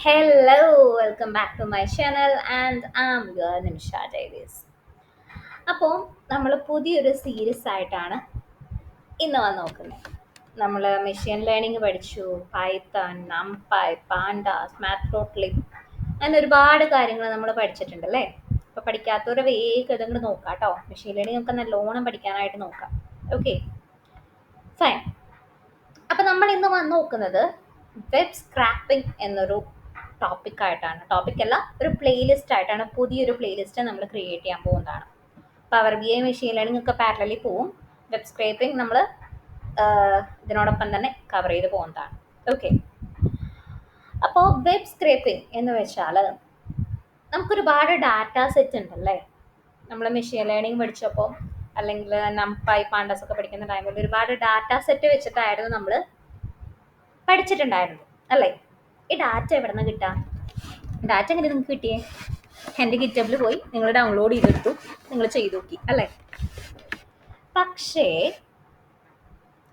Hello, welcome back to my channel and I'm your Nimisha Davies. അപ്പോൾ നമ്മൾ പുതിയൊരു series ആയിട്ടാണ് ഇന്ന് വന്ന് നോക്കുന്നത്. നമ്മൾ മെഷീൻ ലേണിംഗ് പഠിച്ചു, പൈത്തൺ, നംപൈ, പാണ്ടാസ്, മാത്പ്ലോട്ലിബ് അങ്ങനെ ഒരുപാട് കാര്യങ്ങൾ നമ്മൾ പഠിച്ചിട്ടുണ്ട് അല്ലേ. അപ്പോൾ പഠിക്കാത്തവരെ വേഗം ഇതങ്ങോട്ട് നോക്കാം കേട്ടോ. മെഷീൻ ലേണിംഗ് നമുക്ക് നല്ലോണം പഠിക്കാനായിട്ട് നോക്കാം. Okay, fine. അപ്പോൾ നമ്മൾ ഇന്ന് വന്ന് നോക്കുന്നത് വെബ് സ്ക്രാപ്പിംഗ് എന്നൊരു ടോപ്പിക്കായിട്ടാണ്. ടോപ്പിക്കല്ല, ഒരു പ്ലേലിസ്റ്റ് ആയിട്ടാണ്. പുതിയൊരു പ്ലേലിസ്റ്റ് നമ്മൾ ക്രിയേറ്റ് ചെയ്യാൻ പോകുന്നതാണ്. Power B I, machine learning ഒക്കെ പാരലലി പോവും. വെബ് സ്ക്രേപ്പിംഗ് നമ്മൾ ഇതിനോടൊപ്പം തന്നെ കവർ ചെയ്ത് പോകുന്നതാണ്. ഓക്കെ, അപ്പോൾ വെബ് സ്ക്രേപ്പിംഗ് എന്ന് വെച്ചാൽ നമുക്കൊരുപാട് ഡാറ്റ സെറ്റ് ഉണ്ടല്ലേ. നമ്മൾ മെഷീൻ ലേണിംഗ് പഠിച്ചപ്പോൾ അല്ലെങ്കിൽ നംപൈ, പാണ്ടാസ് ഒക്കെ പഠിക്കുന്ന ടൈമിൽ ഒരുപാട് ഡാറ്റ സെറ്റ് വെച്ചിട്ടായിരുന്നു നമ്മൾ പഠിച്ചിട്ടുണ്ടായിരുന്നു അല്ലേ. ഈ ഡാറ്റ എവിടെ നിന്ന് കിട്ടാം? ഡാറ്റ എങ്ങനെ നിങ്ങൾക്ക് കിട്ടിയേ? എൻ്റെ ഗിറ്റബിൽ പോയി നിങ്ങൾ ഡൗൺലോഡ് ചെയ്തെടുത്തു, നിങ്ങൾ ചെയ്തു നോക്കി അല്ലേ. പക്ഷേ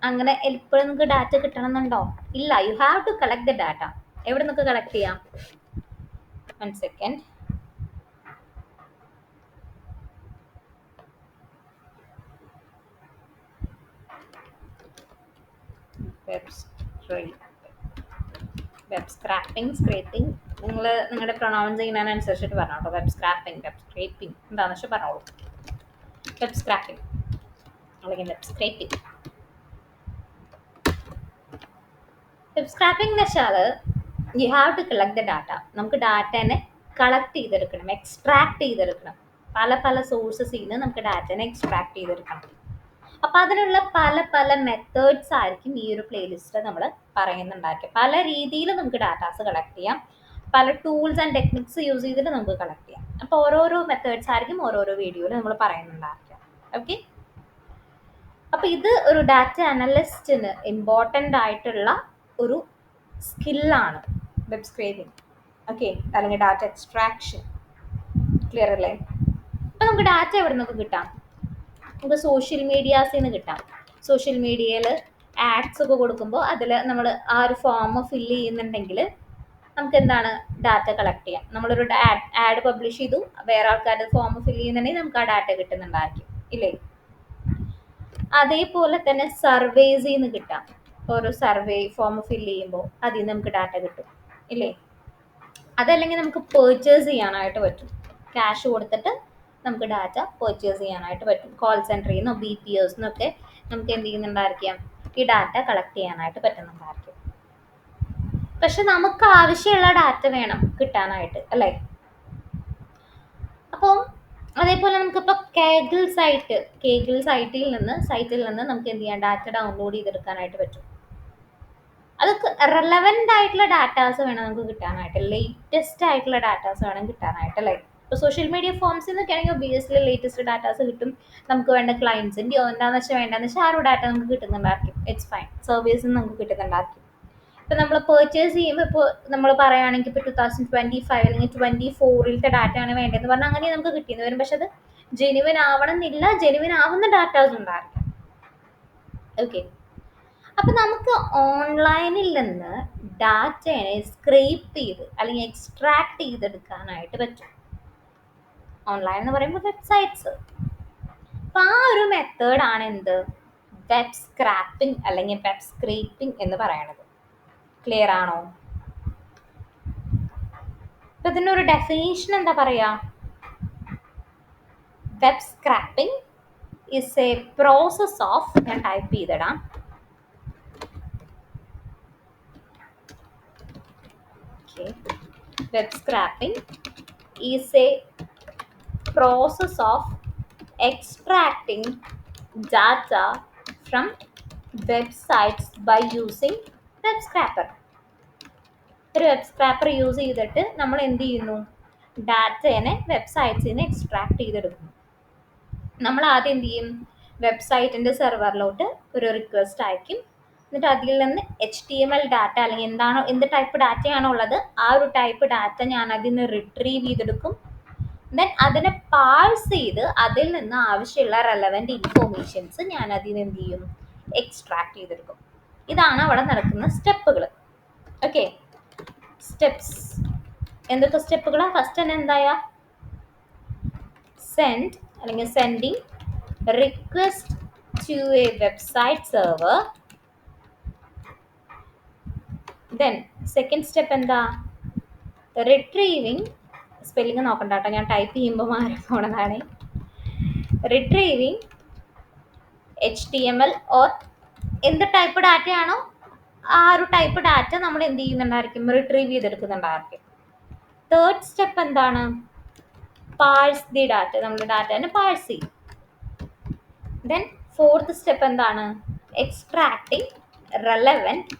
അങ്ങനെ എപ്പോഴും നിങ്ങൾക്ക് ഡാറ്റ കിട്ടണമെന്നുണ്ടോ? ഇല്ല. You have to collect the data. എവിടെ നിങ്ങൾക്ക് കളക്ട് ചെയ്യാം? 1 സെക്കൻഡ്. വെബ് സ്ക്രാപ്പിംഗ് നിങ്ങൾ നിങ്ങളുടെ പ്രൊണൗൺസ് ചെയ്യുന്നതിനനുസരിച്ചിട്ട് പറഞ്ഞോ കേട്ടോ. വെബ് സ്ക്രാപ്പിംഗ് എന്താണെന്ന് വെച്ചാൽ പറഞ്ഞോളൂ. വെബ് സ്ക്രാപ്പിംഗ് അല്ലെങ്കിൽ വെബ് സ്ക്രേപ്പിംഗ്. വെബ് സ്ക്രാപ്പിംഗ് എന്ന് വെച്ചാൽ you have to collect the data. നമുക്ക് ഡാറ്റേനെ കളക്ട് ചെയ്തെടുക്കണം, എക്സ്ട്രാക്ട് ചെയ്തെടുക്കണം. പല പല സോഴ്സസിൽ നിന്ന് നമുക്ക് ഡാറ്റേനെ എക്സ്ട്രാക്ട് ചെയ്തെടുക്കണം. അപ്പോൾ അതിനുള്ള പല മെത്തേഡ്സ് ആയിരിക്കും ഈ ഒരു പ്ലേലിസ്റ്റ് നമ്മൾ പറയുന്നുണ്ടായിരിക്കും. പല രീതിയിൽ നമുക്ക് ഡാറ്റാസ് കളക്ട് ചെയ്യാം, പല ടൂൾസ് ആൻഡ് ടെക്നിക്സ് യൂസ് ചെയ്തിട്ട് നമുക്ക് കളക്ട് ചെയ്യാം. അപ്പോൾ ഓരോരോ മെത്തേഡ്സ് ആയിരിക്കും ഓരോരോ വീഡിയോയിൽ നമ്മൾ പറയുന്നുണ്ടായിരിക്കും. ഓക്കെ, അപ്പോൾ ഇത് ഒരു ഡാറ്റ അനലിസ്റ്റിന് ഇമ്പോർട്ടൻ്റ് ആയിട്ടുള്ള ഒരു സ്കില്ലാണ് വെബ് സ്ക്രേപ്പിംഗ്. ഓക്കെ, അല്ലെങ്കിൽ ഡാറ്റ എക്സ്ട്രാക്ഷൻ. ക്ലിയർ അല്ലേ? അപ്പോൾ നമുക്ക് ഡാറ്റ എവിടെ നിന്നൊക്കെ കിട്ടാം? നമുക്ക് സോഷ്യൽ മീഡിയാസിൽ നിന്ന് കിട്ടാം. സോഷ്യൽ മീഡിയയിൽ ആഡ്സ് ഒക്കെ കൊടുക്കുമ്പോൾ അതിൽ നമ്മൾ ആ ഒരു ഫോം ഫില്ല് ചെയ്യുന്നുണ്ടെങ്കിൽ നമുക്ക് എന്താണ് ഡാറ്റ കളക്ട് ചെയ്യാം. നമ്മളൊരു ആഡ് പബ്ലിഷ് ചെയ്തു, വേറെ ആൾക്കാരുടെ ഫോം ഫില്ല് ചെയ്യുന്നുണ്ടെങ്കിൽ നമുക്ക് ആ ഡാറ്റ കിട്ടുന്നുണ്ടായിരിക്കും ഇല്ലേ. അതേപോലെ തന്നെ സർവേസിൽ നിന്ന് കിട്ടാം. ഓരോ സർവേ ഫോം ഫില്ല് ചെയ്യുമ്പോൾ അതിൽ നിന്ന് നമുക്ക് ഡാറ്റ കിട്ടും ഇല്ലേ. അതല്ലെങ്കിൽ നമുക്ക് പേർച്ചേസ് ചെയ്യാനായിട്ട് പറ്റും. ക്യാഷ് കൊടുത്തിട്ട് നമുക്ക് ഡാറ്റ പേർച്ചേസ് ചെയ്യാനായിട്ട് പറ്റും. കോൾ സെൻറ്ററിൽ നിന്നോ BPOs നിന്നൊക്കെ നമുക്ക് എന്ത് ചെയ്യുന്നുണ്ടായിരിക്കാം, ഈ ഡാറ്റ കളക്ട് ചെയ്യാനായിട്ട് പറ്റുന്നുണ്ടായിരിക്കും. പക്ഷെ നമുക്ക് ആവശ്യമുള്ള ഡാറ്റ വേണം കിട്ടാനായിട്ട് അല്ലേ. അപ്പോൾ അതേപോലെ നമുക്കിപ്പോൾ കേഗിൾ സൈറ്റിൽ നിന്ന് നമുക്ക് എന്ത് ചെയ്യാം, ഡാറ്റ ഡൗൺലോഡ് ചെയ്തെടുക്കാനായിട്ട് പറ്റും. അതൊക്കെ റെലവൻ്റ് ആയിട്ടുള്ള ഡാറ്റാസ് വേണം നമുക്ക് കിട്ടാനായിട്ട്, ലേറ്റസ്റ്റ് ആയിട്ടുള്ള ഡാറ്റാസ് വേണം കിട്ടാനായിട്ട് അല്ലേ. ഇപ്പോൾ സോഷ്യൽ മീഡിയ ഫോംസിൽ നിന്നൊക്കെ ആണെങ്കിൽ ഒബിയസ്ലി ലേറ്റസ്റ്റ് ഡാറ്റാസ് കിട്ടും. നമുക്ക് വേണ്ട ക്ലയൻസിൻ്റെയോ വേണ്ടെന്ന് വെച്ചാൽ ആ ഒരു ഡാറ്റ നമുക്ക് കിട്ടുന്നുണ്ടായിരിക്കും. It's fine. സർവീസിൽ നിന്ന് നമുക്ക് കിട്ടുന്നുണ്ടായിരിക്കും. ഇപ്പോൾ നമ്മൾ പർച്ചേസ് ചെയ്യുമ്പോൾ ഇപ്പോൾ നമ്മൾ പറയുകയാണെങ്കിൽ ഇപ്പോൾ 2025 അല്ലെങ്കിൽ 2024 ഡാറ്റയാണ് വേണ്ടതെന്ന് പറഞ്ഞാൽ അങ്ങനെ നമുക്ക് കിട്ടിയെന്ന് വരും. പക്ഷെ അത് ജെനുവിൻ ആവണമെന്നില്ല, ജെനുവിൻ ആവുന്ന ഡാറ്റാസ് ഉണ്ടായിരിക്കും. ഓക്കെ, അപ്പം നമുക്ക് ഓൺലൈനിൽ നിന്ന് ഡാറ്റയെ സ്ക്രേപ്പ് ചെയ്ത് അല്ലെങ്കിൽ എക്സ്ട്രാക്ട് ചെയ്തെടുക്കാനായിട്ട് പറ്റും. ഓൺലൈൻ എന്ന് പറയുമ്പോൾ വെബ്സൈറ്റ്സ്. അപ്പം ആ ഒരു മെത്തേഡാണ് എന്ത്, വെബ് സ്ക്രാപ്പിംഗ് അല്ലെങ്കിൽ വെബ് സ്ക്രേപ്പിംഗ് എന്ന് പറയണത്. ക്ലിയർ ആണോ? അപ്പം ഇതിനൊരു ഡെഫിനേഷൻ എന്താ പറയുക? Web scrapping is A process of, ഞാൻ ടൈപ്പ് ചെയ്തിടാം, web scraping is a process of extracting data from websites by using web scraper. ഒരു വെബ് സ്ക്രാപ്പർ യൂസ് ചെയ്തിട്ട് നമ്മൾ എന്ത് ചെയ്യുന്നു, ഡാറ്റേനെ വെബ്സൈറ്റ്സിൽ നിന്ന് എക്സ്ട്രാക്ട് ചെയ്തെടുക്കുന്നു. നമ്മൾ ആദ്യം എന്ത് ചെയ്യും, വെബ്സൈറ്റിൻ്റെ സെർവറിലോട്ട് ഒരു റിക്വസ്റ്റ് അയക്കും. എന്നിട്ട് അതിൽ നിന്ന് HTML ഡാറ്റ അല്ലെങ്കിൽ എന്ത് ടൈപ്പ് ഡാറ്റയാണോ ഉള്ളത് ആ ഒരു ടൈപ്പ് ഡാറ്റ ഞാൻ അതിൽ നിന്ന് റിട്രീവ് ചെയ്തെടുക്കും. ദെൻ അതിനെ പാഴ്സ് ചെയ്ത് അതിൽ നിന്ന് ആവശ്യമുള്ള റെലവൻറ്റ് ഇൻഫോർമേഷൻസ് ഞാൻ അതിൽ നിന്ന് എന്ത് ചെയ്യും, എക്സ്ട്രാക്ട് ചെയ്തെടുക്കും. ഇതാണ് അവിടെ നടക്കുന്ന സ്റ്റെപ്പുകൾ. Okay, steps. എന്തൊക്കെ സ്റ്റെപ്പുകളാണ്? ഫസ്റ്റ് തന്നെ എന്തായാ? സെൻഡ് അല്ലെങ്കിൽ sending request to a website server. Then second step എന്താ? റിട്രീവിങ്. സ്പെല്ലിങ് നോക്കണ്ട കേട്ടോ, ഞാൻ ടൈപ്പ് ചെയ്യുമ്പോൾ മാറി പോണതാണ്. റിട്രീവിങ് HTML ഓർ എന്ത് ടൈപ്പ് ഡാറ്റയാണോ ആ ഒരു ടൈപ്പ് ഡാറ്റ നമ്മൾ എന്ത് ചെയ്യുന്നുണ്ടായിരിക്കും? റിട്രീവ് ചെയ്തെടുക്കുന്നുണ്ടായിരിക്കും. തേർഡ് സ്റ്റെപ്പ് എന്താണ്? Parse the data. നമ്മൾ ഡാറ്റനെ പാഴ്സ് ചെയ്യും. ദെൻ ഫോർത്ത് സ്റ്റെപ്പ് എന്താണ്? Extracting relevant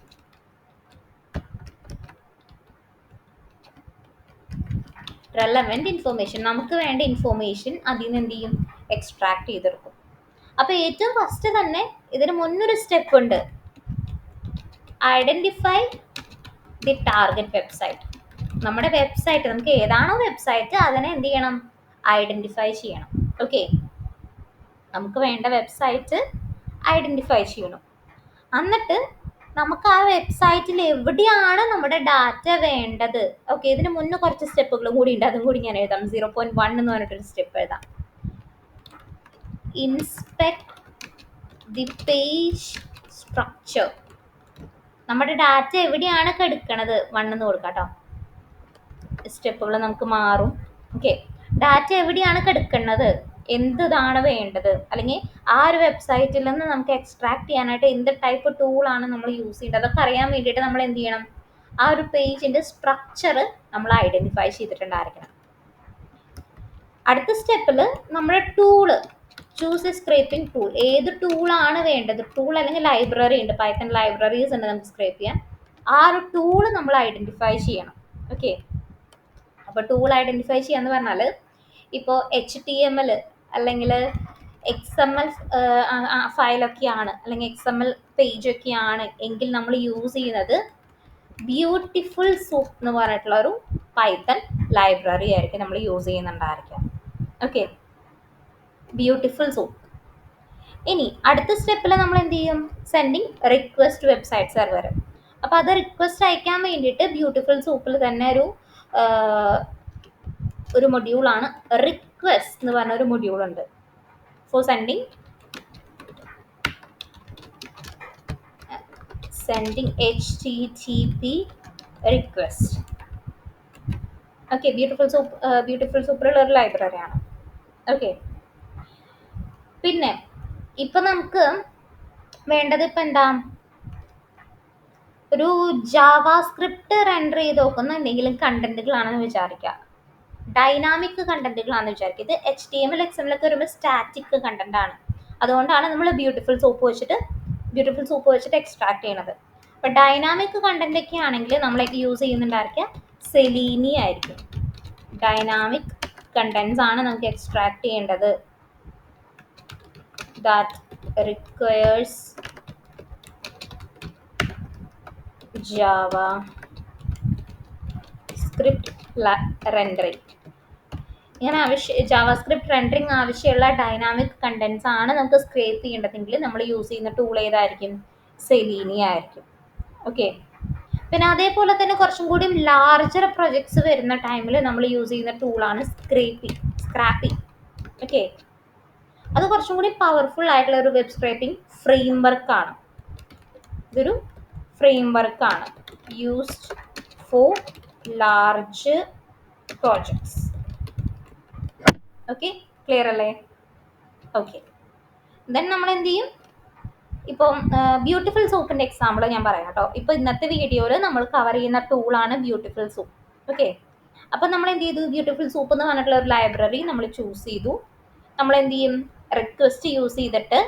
information. നമുക്ക് വേണ്ട ഇൻഫോർമേഷൻ അതിൽ നിന്ന് എന്ത് ചെയ്യും? എക്സ്ട്രാക്ട് ചെയ്തെടുക്കും. അപ്പോൾ ഏറ്റവും ഫസ്റ്റ് തന്നെ ഇതിന് മുന്നൊരു സ്റ്റെപ്പ് ഉണ്ട്. Identify the target website. നമ്മുടെ വെബ്സൈറ്റ്, നമുക്ക് ഏതാണോ വെബ്സൈറ്റ് അതിനെ എന്ത് ചെയ്യണം? ഐഡൻറ്റിഫൈ ചെയ്യണം. ഓക്കെ, നമുക്ക് വേണ്ട വെബ്സൈറ്റ് ഐഡൻറ്റിഫൈ ചെയ്യണം. എന്നിട്ട് നമുക്ക് ആ വെബ്സൈറ്റിൽ എവിടെയാണ് നമ്മുടെ ഡാറ്റ വേണ്ടത്. ഓക്കെ, ഇതിന് മുന്നേ കുറച്ച് സ്റ്റെപ്പുകളും കൂടി ഉണ്ട്, അതും കൂടി ഞാൻ എഴുതാം. 0.1 എന്ന് പറഞ്ഞിട്ടൊരു സ്റ്റെപ്പ് എഴുതാം. Inspect the page structure. നമ്മുടെ ഡാറ്റ എവിടെയാണ് എടുക്കണത്? 1 എന്ന് കൊടുക്കാം കേട്ടോ. സ്റ്റെപ്പുകൾ നമുക്ക് മാറും. ഓക്കെ, ഡാറ്റ എവിടെയാണ് എടുക്കുന്നത്, എന്താണ് വേണ്ടത്, അല്ലെങ്കിൽ ആ ഒരു വെബ്സൈറ്റിൽ നിന്ന് നമുക്ക് എക്സ്ട്രാക്ട് ചെയ്യാനായിട്ട് എന്ത് ടൈപ്പ് ടൂളാണ് നമ്മൾ യൂസ് ചെയ്യേണ്ടത്, അതൊക്കെ അറിയാൻ വേണ്ടിയിട്ട് നമ്മൾ എന്ത് ചെയ്യണം? ആ ഒരു പേജിൻ്റെ സ്ട്രക്ചർ നമ്മൾ ഐഡൻറ്റിഫൈ ചെയ്തിട്ടുണ്ടായിരിക്കണം. അടുത്ത സ്റ്റെപ്പിൽ നമ്മുടെ tool choose A scraping tool. ഏത് ടൂളാണ് വേണ്ടത്? ടൂൾ അല്ലെങ്കിൽ ലൈബ്രറി ഉണ്ട്, പൈത്തൺ ലൈബ്രറീസ് ഉണ്ട് നമുക്ക് സ്ക്രേപ്പ് ചെയ്യാൻ. ആ ഒരു ടൂള് നമ്മൾ ഐഡൻറ്റിഫൈ ചെയ്യണം. ഓക്കെ, അപ്പോൾ ടൂൾ ഐഡൻറ്റിഫൈ ചെയ്യാന്ന് പറഞ്ഞാൽ ഇപ്പോൾ HTML അല്ലെങ്കിൽ XML ഫയലൊക്കെയാണ്, അല്ലെങ്കിൽ XML പേജൊക്കെയാണ് എങ്കിൽ നമ്മൾ യൂസ് ചെയ്യുന്നത് ബ്യൂട്ടിഫുൾ സൂപ്പ് എന്ന് പറഞ്ഞിട്ടുള്ള ഒരു പൈത്തൺ ലൈബ്രറി ആയിരിക്കും നമ്മൾ യൂസ് ചെയ്യുന്നുണ്ടായിരിക്കാം. Okay, beautiful soup. ഇനി അടുത്ത സ്റ്റെപ്പിൽ നമ്മൾ എന്ത് ചെയ്യും? Sending request website server. അപ്പോൾ അത് റിക്വസ്റ്റ് അയക്കാൻ വേണ്ടിയിട്ട് ബ്യൂട്ടിഫുൾ സൂപ്പിൽ തന്നെ ഒരു മൊഡ്യൂളാണ് റിക്വസ്റ്റ് എന്ന് പറഞ്ഞ ഒരു മൊഡ്യൂൾ ഉണ്ട്. For sending HTTP request. Okay, beautiful സൂപ്പറുള്ള ഒരു ലൈബ്രറിയാണ്. ഓക്കെ, പിന്നെ ഇപ്പം നമുക്ക് വേണ്ടത് ഇപ്പം എന്താ? ഒരു ജാവാസ്ക്രിപ്റ്റ് റെൻഡർ ചെയ്ത് നോക്കുന്ന എന്തെങ്കിലും കണ്ടന്റുകളാണെന്ന് വിചാരിക്കുക, ഡൈനാമിക് കണ്ടന്റുകളാണെന്ന് വിചാരിക്കുക. ഇത് HTML XML ഒക്കെ വരുമ്പോൾ സ്റ്റാറ്റിക് കണ്ടന്റ് ആണ്. അതുകൊണ്ടാണ് നമ്മൾ ബ്യൂട്ടിഫുൾ സൂപ്പ് വെച്ചിട്ട് എക്സ്ട്രാക്ട് ചെയ്യണത്. അപ്പോൾ ഡൈനാമിക് കണ്ടന്റ് ഒക്കെ ആണെങ്കിൽ നമ്മളൊക്കെ യൂസ് ചെയ്യുന്നുണ്ടായിരിക്കുക സെലീനി ആയിരിക്കും. ഡൈനാമിക് കണ്ടന്റ്സ് ആണ് നമുക്ക് എക്സ്ട്രാക്ട് ചെയ്യേണ്ടത്. that requires JavaScript rendering. ഇങ്ങനെ JavaScript rendering ആവശ്യമുള്ള ഡൈനാമിക് കണ്ടന്റ്സ് ആണ് നമുക്ക് സ്ക്രേപ്പ് ചെയ്യേണ്ടതെങ്കിൽ നമ്മൾ യൂസ് ചെയ്യുന്ന ടൂൾ ഏതായിരിക്കും? സെലീനി ആയിരിക്കും. ഓക്കെ, പിന്നെ അതേപോലെ തന്നെ കുറച്ചും കൂടി ലാർജർ പ്രൊജക്ട്സ് വരുന്ന ടൈമിൽ നമ്മൾ യൂസ് ചെയ്യുന്ന ടൂളാണ് സ്ക്രാപ്പി. ഓക്കെ, അത് കുറച്ചും കൂടി പവർഫുൾ ആയിട്ടുള്ള ഒരു വെബ് സ്ക്രേപ്പിംഗ് ഫ്രെയിം വർക്കാണ്. ഇതൊരു ഫ്രെയിം വർക്കാണ് used for large projects. Okay, clear അല്ലേ? ഓക്കെ, ദെൻ നമ്മൾ എന്ത് ചെയ്യും? ഇപ്പം ബ്യൂട്ടിഫുൾ സൂപ്പിൻ്റെ എക്സാമ്പിൾ ഞാൻ പറയാം കേട്ടോ. ഇപ്പോൾ ഇന്നത്തെ വീഡിയോയിൽ നമ്മൾ കവർ ചെയ്യുന്ന ടൂളാണ് ബ്യൂട്ടിഫുൾ സൂപ്പ്. ഓക്കെ, അപ്പം നമ്മൾ എന്ത് ചെയ്തു? ബ്യൂട്ടിഫുൾ സൂപ്പ് എന്ന് പറഞ്ഞിട്ടുള്ള ഒരു ലൈബ്രറി നമ്മൾ ചൂസ് ചെയ്തു. നമ്മൾ എന്ത് ചെയ്യും? റിക്വസ്റ്റ് യൂസ് ചെയ്തിട്ട്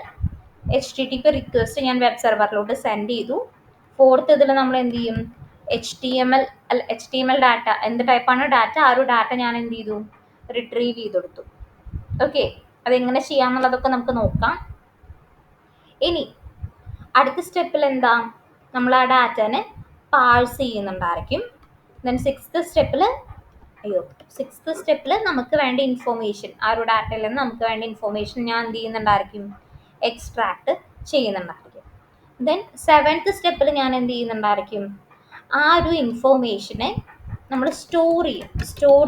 HTTP റിക്വസ്റ്റ് ഞാൻ വെബ് സെർവറിലോട്ട് സെൻഡ് ചെയ്തു. ഫോർത്ത് ഇതിൽ നമ്മൾ എന്ത് ചെയ്യും? HTML ഡാറ്റ, എന്ത് ടൈപ്പാണ് ഡാറ്റ, ആ ഒരു ഡാറ്റ ഞാൻ എന്ത് ചെയ്തു? റിട്രീവ് ചെയ്തെടുത്തു. ഓക്കെ, അതെങ്ങനെ ചെയ്യാമെന്നുള്ളതൊക്കെ നമുക്ക് നോക്കാം. ഇനി അടുത്ത സ്റ്റെപ്പിൽ എന്താ? നമ്മൾ ആ ഡാറ്റനെ പാഴ്സ് ചെയ്യുന്നുണ്ടായിരിക്കും. ദെൻ സിക്സ്ത് സ്റ്റെപ്പിൽ നമുക്ക് വേണ്ട ഇൻഫോർമേഷൻ, ആ ഒരു ഡാറ്റയിൽ നിന്ന് നമുക്ക് വേണ്ട ഇൻഫോർമേഷൻ ഞാൻ എന്ത് ചെയ്യുന്നുണ്ടായിരിക്കും? എക്സ്ട്രാക്ട് ചെയ്യുന്നുണ്ടായിരിക്കും. ദെൻ സെവൻത്ത് സ്റ്റെപ്പിൽ ഞാൻ എന്ത് ചെയ്യുന്നുണ്ടായിരിക്കും? ആ ഒരു ഇൻഫോർമേഷനെ നമ്മൾ സ്റ്റോർ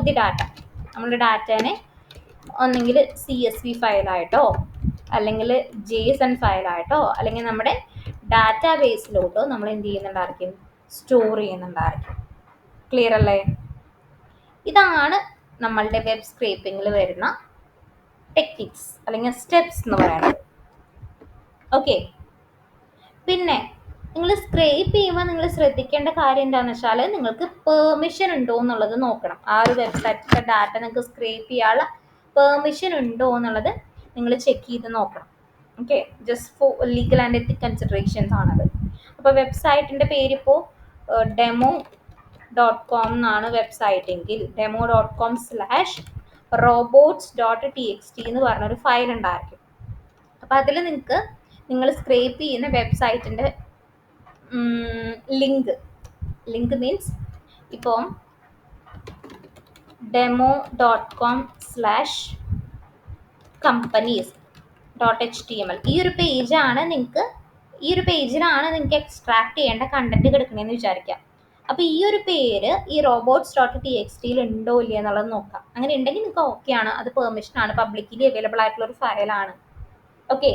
ദി ഡാറ്റ. നമ്മുടെ ഡാറ്റേനെ ഒന്നെങ്കിൽ CSV ഫയലായിട്ടോ അല്ലെങ്കിൽ JSON ഫയലായിട്ടോ അല്ലെങ്കിൽ നമ്മുടെ ഡാറ്റാ ബേസിലോട്ടോ നമ്മൾ എന്ത് ചെയ്യുന്നുണ്ടായിരിക്കും, സ്റ്റോർ ചെയ്യുന്നുണ്ടായിരിക്കും. ക്ലിയർ അല്ലേ? ഇതാണ് നമ്മളുടെ വെബ് സ്ക്രേപ്പിങ്ങിൽ വരുന്ന ടെക്നിക്സ് അല്ലെങ്കിൽ സ്റ്റെപ്സ് എന്ന് പറയുന്നത്. ഓക്കെ, പിന്നെ നിങ്ങൾ സ്ക്രേപ്പ് ചെയ്യുമ്പോൾ നിങ്ങൾ ശ്രദ്ധിക്കേണ്ട കാര്യം എന്താണെന്ന് വെച്ചാൽ നിങ്ങൾക്ക് പെർമിഷൻ ഉണ്ടോ എന്നുള്ളത് നോക്കണം. ആ ഒരു വെബ്സൈറ്റിലെ ഡാറ്റ നിങ്ങൾക്ക് സ്ക്രേപ്പ് ചെയ്യാനുള്ള പെർമിഷൻ ഉണ്ടോ എന്നുള്ളത് നിങ്ങൾ ചെക്ക് ചെയ്ത് നോക്കണം. Okay, just for legal and ethic considerations ആണത്. അപ്പോൾ വെബ്സൈറ്റിൻ്റെ പേരിപ്പോൾ demo.com എന്നാണ് വെബ്സൈറ്റ് എങ്കിൽ demo.com/robots.txt എന്ന് പറഞ്ഞൊരു ഫയൽ ഉണ്ടായിരിക്കും. അപ്പോൾ അതിൽ നിങ്ങൾ സ്ക്രേപ്പ് ചെയ്യുന്ന വെബ്സൈറ്റിൻ്റെ ലിങ്ക് മീൻസ് ഇപ്പം demo.com/companies.html ഈ ഒരു പേജിലാണ് നിങ്ങൾക്ക് എക്സ്ട്രാക്ട് ചെയ്യേണ്ട കണ്ടന്റ് കിടക്കണമെന്ന് വിചാരിക്കാം. അപ്പോൾ ഈ ഒരു പേര് ഈ robots.txt ഉണ്ടോ ഇല്ല എന്നുള്ളത് നോക്കാം. അങ്ങനെ ഉണ്ടെങ്കിൽ നിങ്ങൾക്ക് ഓക്കെ ആണ്, അത് പെർമിഷൻ ആണ്, പബ്ലിക്കലി അവൈലബിൾ ആയിട്ടുള്ള ഒരു ഫയലാണ്. ഓക്കെ,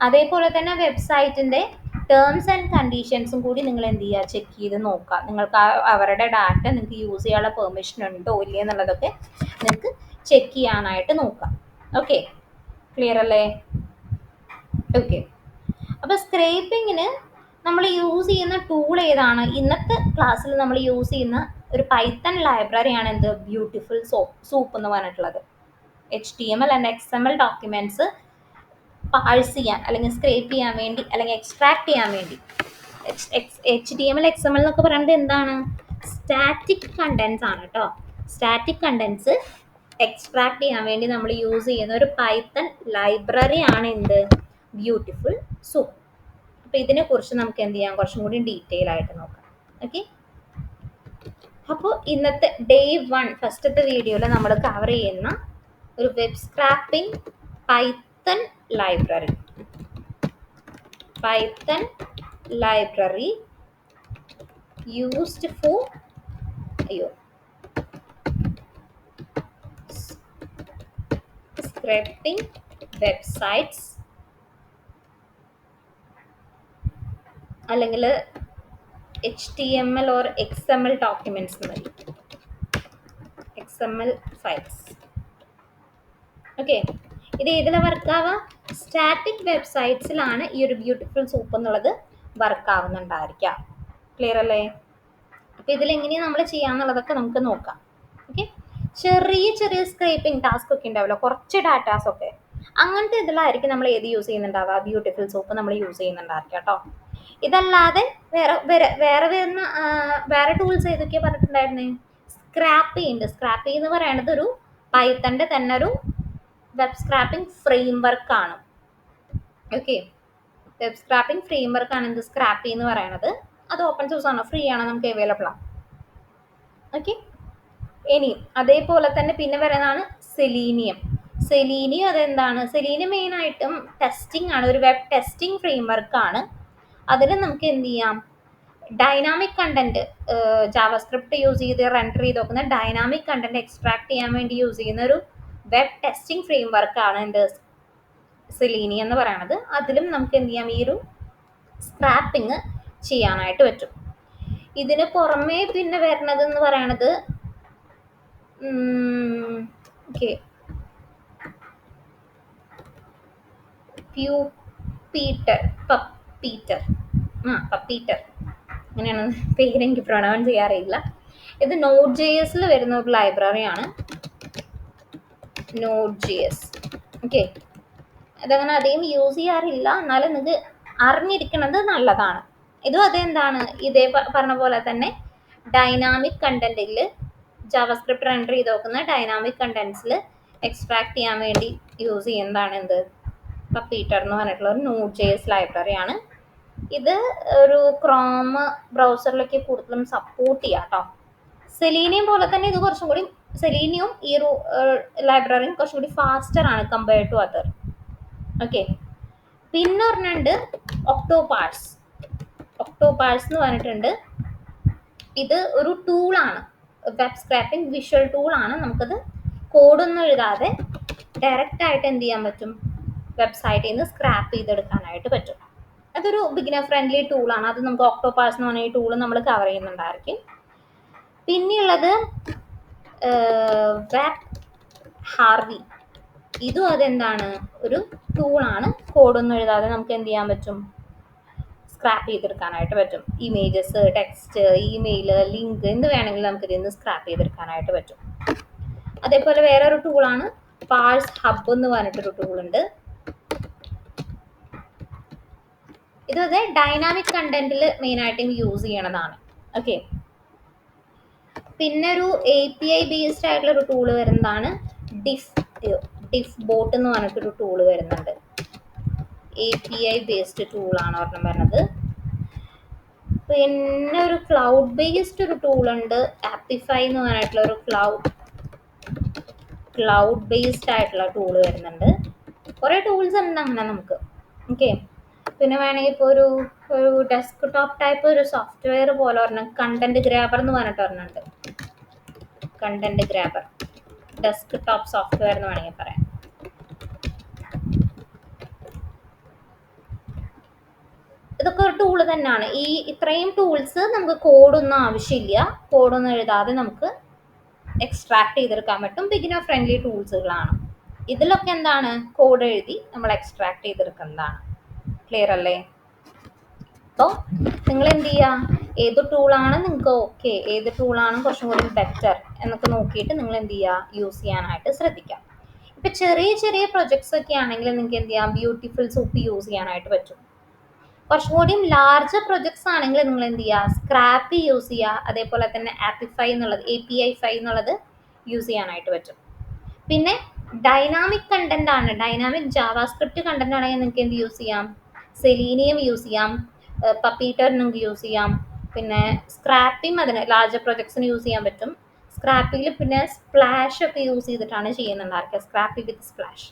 അതേപോലെ തന്നെ വെബ്സൈറ്റിൻ്റെ ടേംസ് ആൻഡ് കണ്ടീഷൻസും കൂടി നിങ്ങൾ എന്ത് ചെയ്യുക, ചെക്ക് ചെയ്ത് നോക്കുക. നിങ്ങൾക്ക് അവരുടെ ഡാറ്റ നിങ്ങൾക്ക് യൂസ് ചെയ്യാനുള്ള പെർമിഷൻ ഉണ്ടോ ഇല്ലേ എന്നുള്ളതൊക്കെ നിങ്ങൾക്ക് ചെക്ക് ചെയ്യാനായിട്ട് നോക്കാം. ഓക്കെ, ക്ലിയർ അല്ലേ? ഓക്കെ, അപ്പോൾ സ്ക്രേപ്പിങ്ങിന് നമ്മൾ യൂസ് ചെയ്യുന്ന ടൂൾ ഏതാണ്? ഇന്നത്തെ ക്ലാസ്സിൽ നമ്മൾ യൂസ് ചെയ്യുന്ന ഒരു പൈത്തൺ ലൈബ്രറിയാണ് എന്ത്, ബ്യൂട്ടിഫുൾ സൂപ്പ് എന്ന് പറഞ്ഞിട്ടുള്ളത്. HTML and XML documents parse ചെയ്യാൻ അല്ലെങ്കിൽ സ്ക്രേപ്പ് ചെയ്യാൻ വേണ്ടി അല്ലെങ്കിൽ എക്സ്ട്രാക്ട് ചെയ്യാൻ വേണ്ടി. HTML XML എന്നൊക്കെ പറയുന്നത് എന്താണ്? സ്റ്റാറ്റിക് കണ്ടൻസ് ആണ് കേട്ടോ. സ്റ്റാറ്റിക് കണ്ടൻസ് എക്സ്ട്രാക്ട് ചെയ്യാൻ വേണ്ടി നമ്മൾ യൂസ് ചെയ്യുന്ന ഒരു പൈത്തൺ ലൈബ്രറി ആണ് എന്ത്, ബ്യൂട്ടിഫുൾ സൂപ്പ്. അപ്പോൾ ഇതിനെക്കുറിച്ച് നമുക്ക് എന്ത് ചെയ്യാം, കുറച്ചും കൂടി ഡീറ്റെയിൽ ആയിട്ട് നോക്കാം. ഓക്കെ, അപ്പോൾ ഇന്നത്തെ ഡേ 1 ഫസ്റ്റത്തെ വീഡിയോയിൽ നമ്മൾ കവർ ചെയ്യുന്ന ഒരു web scrapping Python library used for scraping websites അല്ലെങ്കിൽ HTML or XML documents മതി, XML files. ഓക്കെ, ഇത് ഏതിലാണ് വർക്കാവുക? സ്റ്റാറ്റിക് വെബ്സൈറ്റ്സിലാണ് ഈ ഒരു ബ്യൂട്ടിഫുൾ സൂപ്പ് എന്നുള്ളത് വർക്കാവുന്നുണ്ടായിരിക്കാം. ക്ലിയർ അല്ലേ? അപ്പോൾ ഇതിലെങ്ങനെയാണ് നമ്മൾ ചെയ്യാന്നുള്ളതൊക്കെ നമുക്ക് നോക്കാം. ഓക്കെ, ചെറിയ സ്ക്രേപ്പിംഗ് ടാസ്ക് ഒക്കെ ഉണ്ടാവില്ല, കുറച്ച് ഡാറ്റാസൊക്കെ, അങ്ങനത്തെ ഇതിലായിരിക്കും നമ്മൾ ഏത് യൂസ് ചെയ്യുന്നുണ്ടാവുക, ബ്യൂട്ടിഫുൾ സൂപ്പ് നമ്മൾ യൂസ് ചെയ്യുന്നുണ്ടായിരിക്കാം കേട്ടോ. ഇതല്ലാതെ വേറെ ടൂൾസ് ഏതൊക്കെയാണ് പറഞ്ഞിട്ടുണ്ടായിരുന്നേ? സ്ക്രാപ്പി ഉണ്ട്. സ്ക്രാപ്പി എന്ന് പറയുന്നത് ഒരു പൈത്തൻ്റെ തന്നെ ഒരു വെബ് സ്ക്രാപ്പിംഗ് ഫ്രെയിംവർക്ക് ആണ്. ഓക്കെ, വെബ് സ്ക്രാപ്പിംഗ് ഫ്രെയിംവർക്ക് ആണ് എന്ത്, സ്ക്രാപ്പി എന്ന് പറയുന്നത്. അത് ഓപ്പൺ സോഴ്സ് ആണ്, ഫ്രീ ആണ്, നമുക്ക് അവൈലബിൾ ആണ്. ഓക്കെ, ഇനി അതേപോലെ തന്നെ പിന്നെ വരുന്നതാണ് സെലീനിയം. അതെന്താണ്? സെലീനിയം മെയിനായിട്ടും ടെസ്റ്റിംഗ് ആണ്, ഒരു വെബ് ടെസ്റ്റിംഗ് ഫ്രെയിംവർക്ക് ആണ്. അതിൽ നമുക്ക് എന്ത് ചെയ്യാം, ഡൈനാമിക് കണ്ടന്റ്, ജാവാസ്ക്രിപ്റ്റ് യൂസ് ചെയ്ത് റെൻഡർ ചെയ്ത് നോക്കുന്ന ഡൈനാമിക് കണ്ടന്റ് എക്സ്ട്രാക്ട് ചെയ്യാൻ വേണ്ടി യൂസ് ചെയ്യുന്ന ഒരു വെബ് ടെസ്റ്റിംഗ് ഫ്രെയിംവർക്ക് ആണ് എന്ത്, സെലീനിയം എന്ന് പറയുന്നത്. അതിലും നമുക്ക് എന്ത് ചെയ്യാം, ഈ ഒരു സ്ക്രാപ്പിംഗ് ചെയ്യാനായിട്ട് പറ്റും. ഇതിന് പുറമേ പിന്നെ വരുന്നത് എന്ന് പറയണത് പപ്പീറ്റർ അങ്ങനെയാണ് പേര്, എനിക്ക് പ്രൊണൗൺസ് ചെയ്യാറില്ല. ഇത് Node.js വരുന്ന ഒരു ലൈബ്രറിയാണ്, Node.js. ഓക്കെ, അതങ്ങനെ അധികം യൂസ് ചെയ്യാറില്ല, എന്നാലും നിങ്ങൾക്ക് അറിഞ്ഞിരിക്കുന്നത് നല്ലതാണ്. ഇതും അതെന്താണ്, ഇതേ പറഞ്ഞ പോലെ തന്നെ ഡൈനാമിക് കണ്ടന്റിൽ ജാവാസ്ക്രിപ്റ്റ് റെൻഡർ ചെയ്ത് നോക്കുന്ന ഡൈനാമിക് കണ്ടന്റ്സിൽ എക്സ്ട്രാക്ട് ചെയ്യാൻ വേണ്ടി യൂസ് ചെയ്യുന്നതാണ് എന്ത്, പപ്പീറ്റർ എന്ന് പറഞ്ഞിട്ടുള്ള ഒരു Node.js ലൈബ്രറിയാണ്. ഇത് ഒരു ക്രോം ബ്രൗസറിലൊക്കെ കൂടുതലും സപ്പോർട്ട് ചെയ്യാം കേട്ടോ. സെലീനിയം പോലെ തന്നെ ഇത് കുറച്ചും കൂടി, സെലീനിയം ഈ ഒരു ലൈബ്രറിയും കുറച്ചും കൂടി ഫാസ്റ്റർ ആണ് കമ്പയർഡ് ടു അതർ. ഓക്കെ, പിന്നെ പറഞ്ഞിട്ടുണ്ട് ഒക്ടോപാർട്സ് എന്ന് പറഞ്ഞിട്ടുണ്ട്. ഇത് ഒരു ടൂളാണ്, വെബ് സ്ക്രാപ്പിംഗ് വിഷ്വൽ ടൂളാണ്. നമുക്കത് കോഡൊന്നും എഴുതാതെ ഡയറക്റ്റ് ആയിട്ട് എന്ത് ചെയ്യാൻ പറ്റും, വെബ്സൈറ്റിൽ നിന്ന് സ്ക്രാപ്പ് ചെയ്തെടുക്കാനായിട്ട് പറ്റും. അതൊരു ബിഗിനർ ഫ്രണ്ട്ലി ടൂളാണ്. അത് നമുക്ക് ഒക്ടോപാസ് എന്ന് പറഞ്ഞ ഈ ടൂൾ നമ്മൾ കവർ ചെയ്യുന്നുണ്ടായിരിക്കും. പിന്നെയുള്ളത് വെബ് ഹാർവി. ഇതും അതെന്താണ്, ഒരു ടൂളാണ്. കോഡൊന്നും എഴുതാതെ നമുക്ക് എന്ത് ചെയ്യാൻ പറ്റും, സ്ക്രാപ്പ് ചെയ്തെടുക്കാനായിട്ട് പറ്റും. ഇമേജസ്, ടെക്സ്റ്റ്, ഇമെയിൽ, ലിങ്ക് എന്ത് വേണമെങ്കിലും നമുക്ക് ഇതിൽ നിന്ന് സ്ക്രാപ്പ് ചെയ്തെടുക്കാനായിട്ട് പറ്റും. അതേപോലെ വേറൊരു ടൂളാണ് പാഴ്സ് ഹബ് എന്ന് പറഞ്ഞിട്ടൊരു ടൂളുണ്ട്. ഇത് അതെ ഡൈനാമിക് കണ്ടന്റിൽ മെയിനായിട്ടും യൂസ് ചെയ്യണതാണ്. ഓക്കെ. പിന്നെ ഒരു API ബേസ്ഡ് ആയിട്ടുള്ള ഒരു ടൂള് വരുന്നതാണ് ഡിഫ് ബോട്ട് എന്ന് പറഞ്ഞിട്ടൊരു ടൂള് വരുന്നുണ്ട്. API ബേസ്ഡ് ടൂളാണ് ഒരെണ്ണം വരുന്നത്. പിന്നെ ഒരു ക്ലൗഡ് ബേസ്ഡ് ഒരു ടൂളുണ്ട്, ആപ്പിഫൈ എന്ന് പറഞ്ഞിട്ടുള്ള ഒരു ക്ലൗഡ് ബേസ്ഡ് ആയിട്ടുള്ള ടൂള് വരുന്നുണ്ട്. കുറേ ടൂൾസ് ഉണ്ട് അങ്ങനെ നമുക്ക്. ഓക്കെ. പിന്നെ വേണമെങ്കിൽ ഇപ്പോൾ ഒരു ഡെസ്ക് ടോപ്പ് ടൈപ്പ് ഒരു സോഫ്റ്റ്വെയർ പോലെ ഒരെണ്ണം കണ്ടന്റ് ഗ്രാബർ എന്ന് പറഞ്ഞിട്ട് ഒരെണ്ണമുണ്ട്. Content grabber desktop software എന്ന് വേണമെങ്കിൽ പറയാം. ഇതൊക്കെ ഒരു ടൂള് തന്നെയാണ്. ഇത്രയും ടൂൾസ് നമുക്ക് കോഡൊന്നും ആവശ്യമില്ല. കോഡൊന്നും എഴുതാതെ നമുക്ക് എക്സ്ട്രാക്ട് ചെയ്തെടുക്കാൻ പറ്റും. ബിഗിനർ ഫ്രണ്ട്ലി ടൂൾസുകളാണ്. ഇതിലൊക്കെ എന്താണ്, കോഡ് എഴുതി നമ്മൾ എക്സ്ട്രാക്ട് ചെയ്തെടുക്കുന്നതാണ്. ക്ലിയർ അല്ലേ? അപ്പോൾ നിങ്ങൾ എന്ത് ചെയ്യുക, ഏത് ടൂളാണ് നിങ്ങൾക്ക് ഓക്കെ, ഏത് ടൂളാണ് കുറച്ചും കൂടി ബെറ്റർ എന്നൊക്കെ നോക്കിയിട്ട് നിങ്ങൾ എന്ത് ചെയ്യുക, യൂസ് ചെയ്യാനായിട്ട് ശ്രദ്ധിക്കാം. ഇപ്പം ചെറിയ ചെറിയ പ്രൊജക്ട്സ് ഒക്കെ ആണെങ്കിൽ നിങ്ങൾക്ക് എന്ത് ചെയ്യാം, ബ്യൂട്ടിഫുൾ സൂപ്പ് യൂസ് ചെയ്യാനായിട്ട് പറ്റും. കുറച്ചും കൂടിയും ലാർജ് പ്രൊജക്ട്സ് ആണെങ്കിൽ നിങ്ങൾ എന്ത് ചെയ്യുക, സ്ക്രാപ്പ് യൂസ് ചെയ്യുക. അതേപോലെ തന്നെ API എന്നുള്ളത് യൂസ് ചെയ്യാനായിട്ട് പറ്റും. പിന്നെ ഡൈനാമിക് കണ്ടന്റ് ആണ്, ഡൈനാമിക് ജാവാസ്ക്രിപ്റ്റ് കണ്ടന്റ് ആണെങ്കിൽ നിങ്ങൾക്ക് എന്ത് യൂസ് ചെയ്യാം, സെലീനിയം യൂസ് ചെയ്യാം, പപ്പീറ്റർ നിങ്ങൾക്ക് യൂസ് ചെയ്യാം. പിന്നെ സ്ക്രാപ്പിംഗ് അതിന് ലാർജ് പ്രൊജക്ട്സിന് യൂസ് ചെയ്യാൻ പറ്റും. സ്ക്രാപ്പിൽ പിന്നെ സ്പ്ലാഷ് ഒക്കെ യൂസ് ചെയ്തിട്ടാണ് ചെയ്യുന്നുണ്ടായിരിക്കുക, സ്ക്രാപ്പി വിത്ത് സ്പ്ലാഷ്.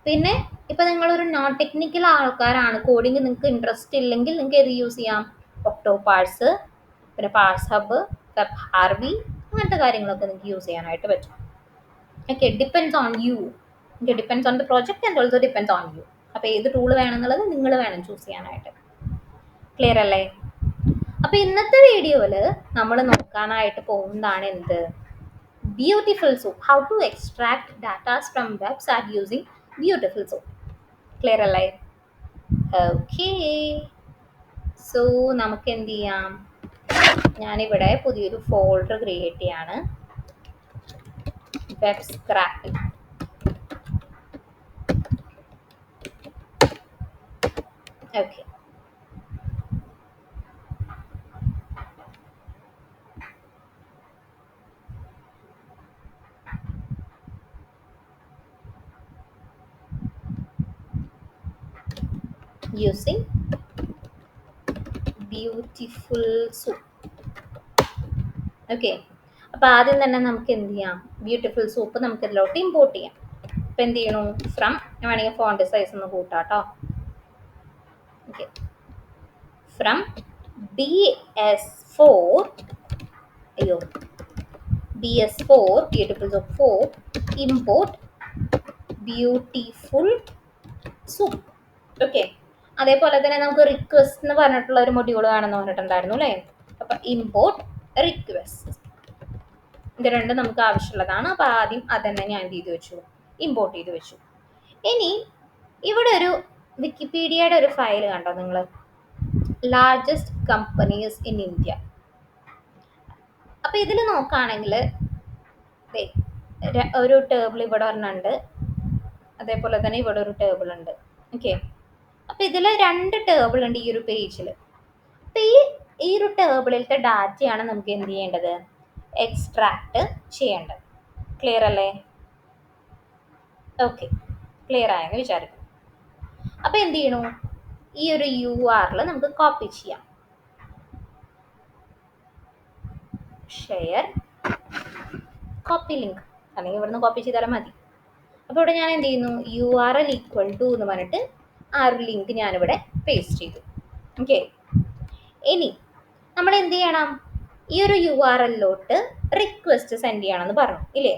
പിന്നെ ഇപ്പം നിങ്ങളൊരു നോൺ ടെക്നിക്കൽ ആൾക്കാരാണ്, കോഡിങ് നിങ്ങൾക്ക് ഇൻട്രസ്റ്റ് ഇല്ലെങ്കിൽ നിങ്ങൾക്ക് ഏത് യൂസ് ചെയ്യാം, ഒക്ടോപാർസ്, പിന്നെ പാർസ് ഹബ്, വെബ് ഹാർവി, അങ്ങനത്തെ കാര്യങ്ങളൊക്കെ നിങ്ങൾക്ക് യൂസ് ചെയ്യാനായിട്ട് പറ്റും. Okay. Depends on you. Okay. Depends on the project and also depends on you. അപ്പോൾ ഏത് ടൂൾ വേണമെന്നുള്ളത് നിങ്ങൾ വേണം ചൂസ് ചെയ്യാനായിട്ട്. ക്ലിയർ അല്ലേ? അപ്പോൾ ഇന്നത്തെ വീഡിയോയിൽ നമ്മൾ നോക്കാനായിട്ട് പോകുന്നതാണ് എന്ത്, beautiful soup, how to extract datas from website using beautiful soup. Clear അല്ലേ? ഓക്കെ. സോ നമുക്ക് എന്ത് ചെയ്യാം, ഞാനിവിടെ പുതിയൊരു ഫോൾഡർ ക്രിയേറ്റ് ചെയ്യാണ്, web scraping. Okay. using beautiful soup. Okay. അപ്പോൾ ആദ്യം തന്നെ നമുക്ക് എന്ത് ചെയ്യാം, ബ്യൂട്ടിഫുൾ സൂപ്പ് നമുക്ക് ഇതിലോട്ട് ഇമ്പോർട്ട് ചെയ്യാം. അപ്പോൾ എന്ത് ചെയ്യണു, ഫ്രം വേണമെങ്കിൽ ഫോണ്ട് സൈസ് ഒന്ന് കൂട്ടാം കേട്ടോ. Okay. From BS4 beautiful soup 4 import beautiful soup. Okay. അതേപോലെ തന്നെ നമുക്ക് റിക്വസ്റ്റ് എന്ന് പറഞ്ഞിട്ടുള്ള ഒരു മൊഡ്യൂൾ വേണമെന്ന് പറഞ്ഞിട്ടുണ്ടായിരുന്നു അല്ലേ. അപ്പം ഇമ്പോർട്ട് റിക്വസ്റ്റ്, ഇത് രണ്ടും നമുക്ക് ആവശ്യമുള്ളതാണ്. അപ്പോൾ ആദ്യം അതന്നെ ഞാൻ എന്ത് ചെയ്ത് വെച്ചു, ഇമ്പോർട്ട് ചെയ്ത് വെച്ചു. ഇനി ഇവിടെ ഒരു വിക്കിപീഡിയയുടെ ഒരു ഫയൽ കണ്ടോ നിങ്ങൾ, ലാർജസ്റ്റ് കമ്പനീസ് ഇൻ ഇന്ത്യ. അപ്പോൾ ഇതിൽ നോക്കുകയാണെങ്കിൽ ഒരു ടേബിൾ ഇവിടെ ഒരെണ്ണമുണ്ട്, അതേപോലെ തന്നെ ഇവിടെ ഒരു ടേബിൾ ഉണ്ട്. ഓക്കെ. അപ്പോൾ ഇതിൽ 2 ടേബിൾ ഉണ്ട് ഈ ഒരു പേജിൽ. അപ്പോൾ ഈ ഒരു ടേബിളിലത്തെ ഡാറ്റയാണ് നമുക്ക് എന്ത് ചെയ്യേണ്ടത്, എക്സ്ട്രാക്ട് ചെയ്യേണ്ടത്. ക്ലിയർ അല്ലേ? ഓക്കെ. ക്ലിയർ ആയെന്ന് വിചാരിക്കും. അപ്പോൾ എന്ത് ചെയ്യണു, ഈ ഒരു URL നമുക്ക് കോപ്പി ചെയ്യാം. ഷെയർ കോപ്പി ലിങ്ക്, അല്ലെങ്കിൽ ഇവിടുന്ന് കോപ്പി ചെയ്താലും മതി. അപ്പോൾ ഇവിടെ ഞാൻ എന്ത് ചെയ്യുന്നു, URL = എന്ന് പറഞ്ഞിട്ട് ആ ഒരു ലിങ്ക് ഞാനിവിടെ പേസ്റ്റ് ചെയ്തു. ഓക്കെ. ഇനി നമ്മൾ എന്ത് ചെയ്യണം, ഈ ഒരു യു ആർ എല്ലിലോട്ട് റിക്വസ്റ്റ് സെൻഡ് ചെയ്യണമെന്ന് പറഞ്ഞു ഇല്ലേ?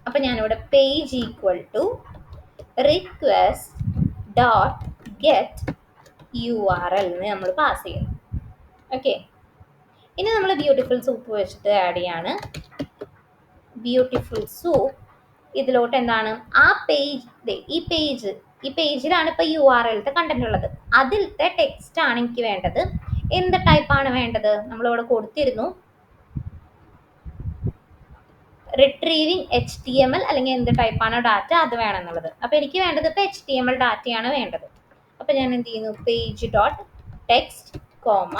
അപ്പം ഞാനിവിടെ page equal to request dot get U R L എന്ന് നമ്മൾ പാസ് ചെയ്യുന്നു. ഓക്കെ, ഇനി നമ്മൾ ബ്യൂട്ടിഫുൾ സൂപ്പ് വെച്ചിട്ട് ആഡ് ചെയ്യാണ്. ബ്യൂട്ടിഫുൾ സൂപ്പ് ഇതിലോട്ട് എന്താണ് ആ പേജ്, ഈ പേജിലാണ് ഇപ്പോൾ യു ആർ എല്ലിലത്തെ കണ്ടന്റ് ഉള്ളത്. അതിലത്തെ ടെക്സ്റ്റ് ആണ് എനിക്ക് വേണ്ടത്. എന്ത് ടൈപ്പാണ് വേണ്ടത്? നമ്മളിവിടെ കൊടുത്തിരുന്നു റിട്രീവിങ് HTML അല്ലെങ്കിൽ എന്ത് ടൈപ്പാണ് ഡാറ്റ അത് വേണമെന്നുള്ളത്. അപ്പോൾ എനിക്ക് വേണ്ടത് ഇപ്പോൾ HTML ഡാറ്റയാണ് വേണ്ടത്. അപ്പോൾ ഞാൻ എന്ത് ചെയ്യുന്നു, page dot text comma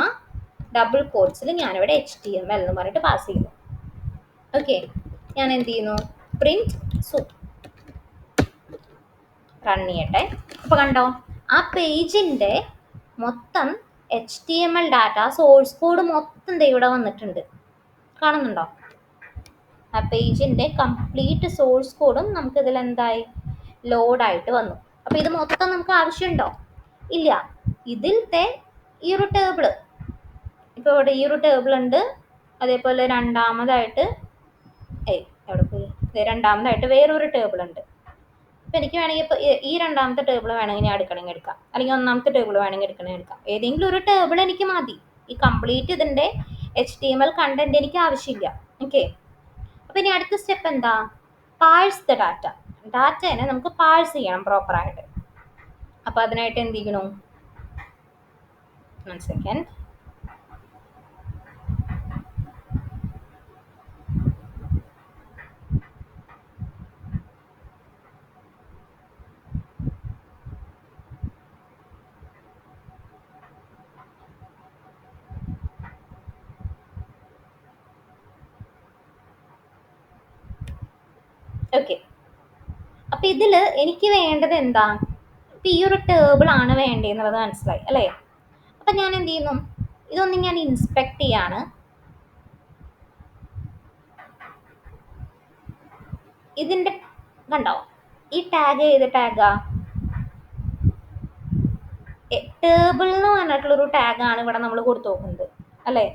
double കോട്ട്സിൽ ഞാനിവിടെ HTML എന്ന് പറഞ്ഞിട്ട് പാസ് ചെയ്യുന്നു. ഓക്കെ, ഞാൻ എന്ത് ചെയ്യുന്നു, പ്രിന്റ് സൂപ്പ് റൺ ചെയ്യട്ടെ. അപ്പോൾ കണ്ടോ, ആ പേജിൻ്റെ മൊത്തം HTML ഡാറ്റ സോഴ്സ് കോഡ് മൊത്തം ഇവിടെ വന്നിട്ടുണ്ട്. കാണുന്നുണ്ടോ? ആ പേജിൻ്റെ കംപ്ലീറ്റ് സോഴ്സ് കോഡും നമുക്ക് ഇതിൽ എന്തായി ലോഡായിട്ട് വന്നു. അപ്പോൾ ഇത് മൊത്തം നമുക്ക് ആവശ്യമുണ്ടോ? ഇല്ല. ഇതിലത്തെ ഈ ഒരു ടേബിള്, ഇപ്പോൾ ഇവിടെ ഈ ഒരു ടേബിൾ ഉണ്ട്. അതേപോലെ രണ്ടാമതായിട്ട് എവിടെ പോയി, രണ്ടാമതായിട്ട് വേറൊരു ടേബിൾ ഉണ്ട്. അപ്പോൾ എനിക്ക് വേണമെങ്കിൽ ഇപ്പോൾ ഈ രണ്ടാമത്തെ ടേബിൾ വേണമെങ്കിൽ ഞാൻ എടുക്കണമെങ്കിൽ എടുക്കാം, അല്ലെങ്കിൽ ഒന്നാമത്തെ ടേബിൾ വേണമെങ്കിൽ എടുക്കണമെങ്കിൽ എടുക്കാം. ഏതെങ്കിലും ഒരു ടേബിൾ എനിക്ക് മതി. ഈ കംപ്ലീറ്റ് ഇതിൻ്റെ HTML കണ്ടന്റ് എനിക്ക് ആവശ്യമില്ല. ഓക്കെ, അപ്പോൾ ഇനി അടുത്ത സ്റ്റെപ്പ് എന്താ? Parse the data. ഡാറ്റേനെ നമുക്ക് പാഴ്സ് ചെയ്യണം പ്രോപ്പറായിട്ട്. അപ്പോൾ അതിനായിട്ട് എന്ത് ചെയ്യണം? 1 സെക്കൻഡ്. ഓക്കെ, അപ്പം ഇതിൽ എനിക്ക് വേണ്ടത് എന്താ? ഇപ്പം ഈ ഒരു ടേബിൾ ആണ് വേണ്ടതെന്നുള്ളത് മനസ്സിലായി അല്ലേ? അപ്പം ഞാൻ എന്ത് ചെയ്യുന്നു, ഇതൊന്നും ഞാൻ ഇൻസ്പെക്ട് ചെയ്യാണ്. ഇതിൻ്റെ കണ്ടോ, ഈ ടാഗ് ഏത് ടാഗാ? ടേബിൾ എന്ന് പറഞ്ഞിട്ടുള്ളൊരു ടാഗാണ് ഇവിടെ നമ്മൾ കൊടുത്തു നോക്കുന്നത് അല്ലേ?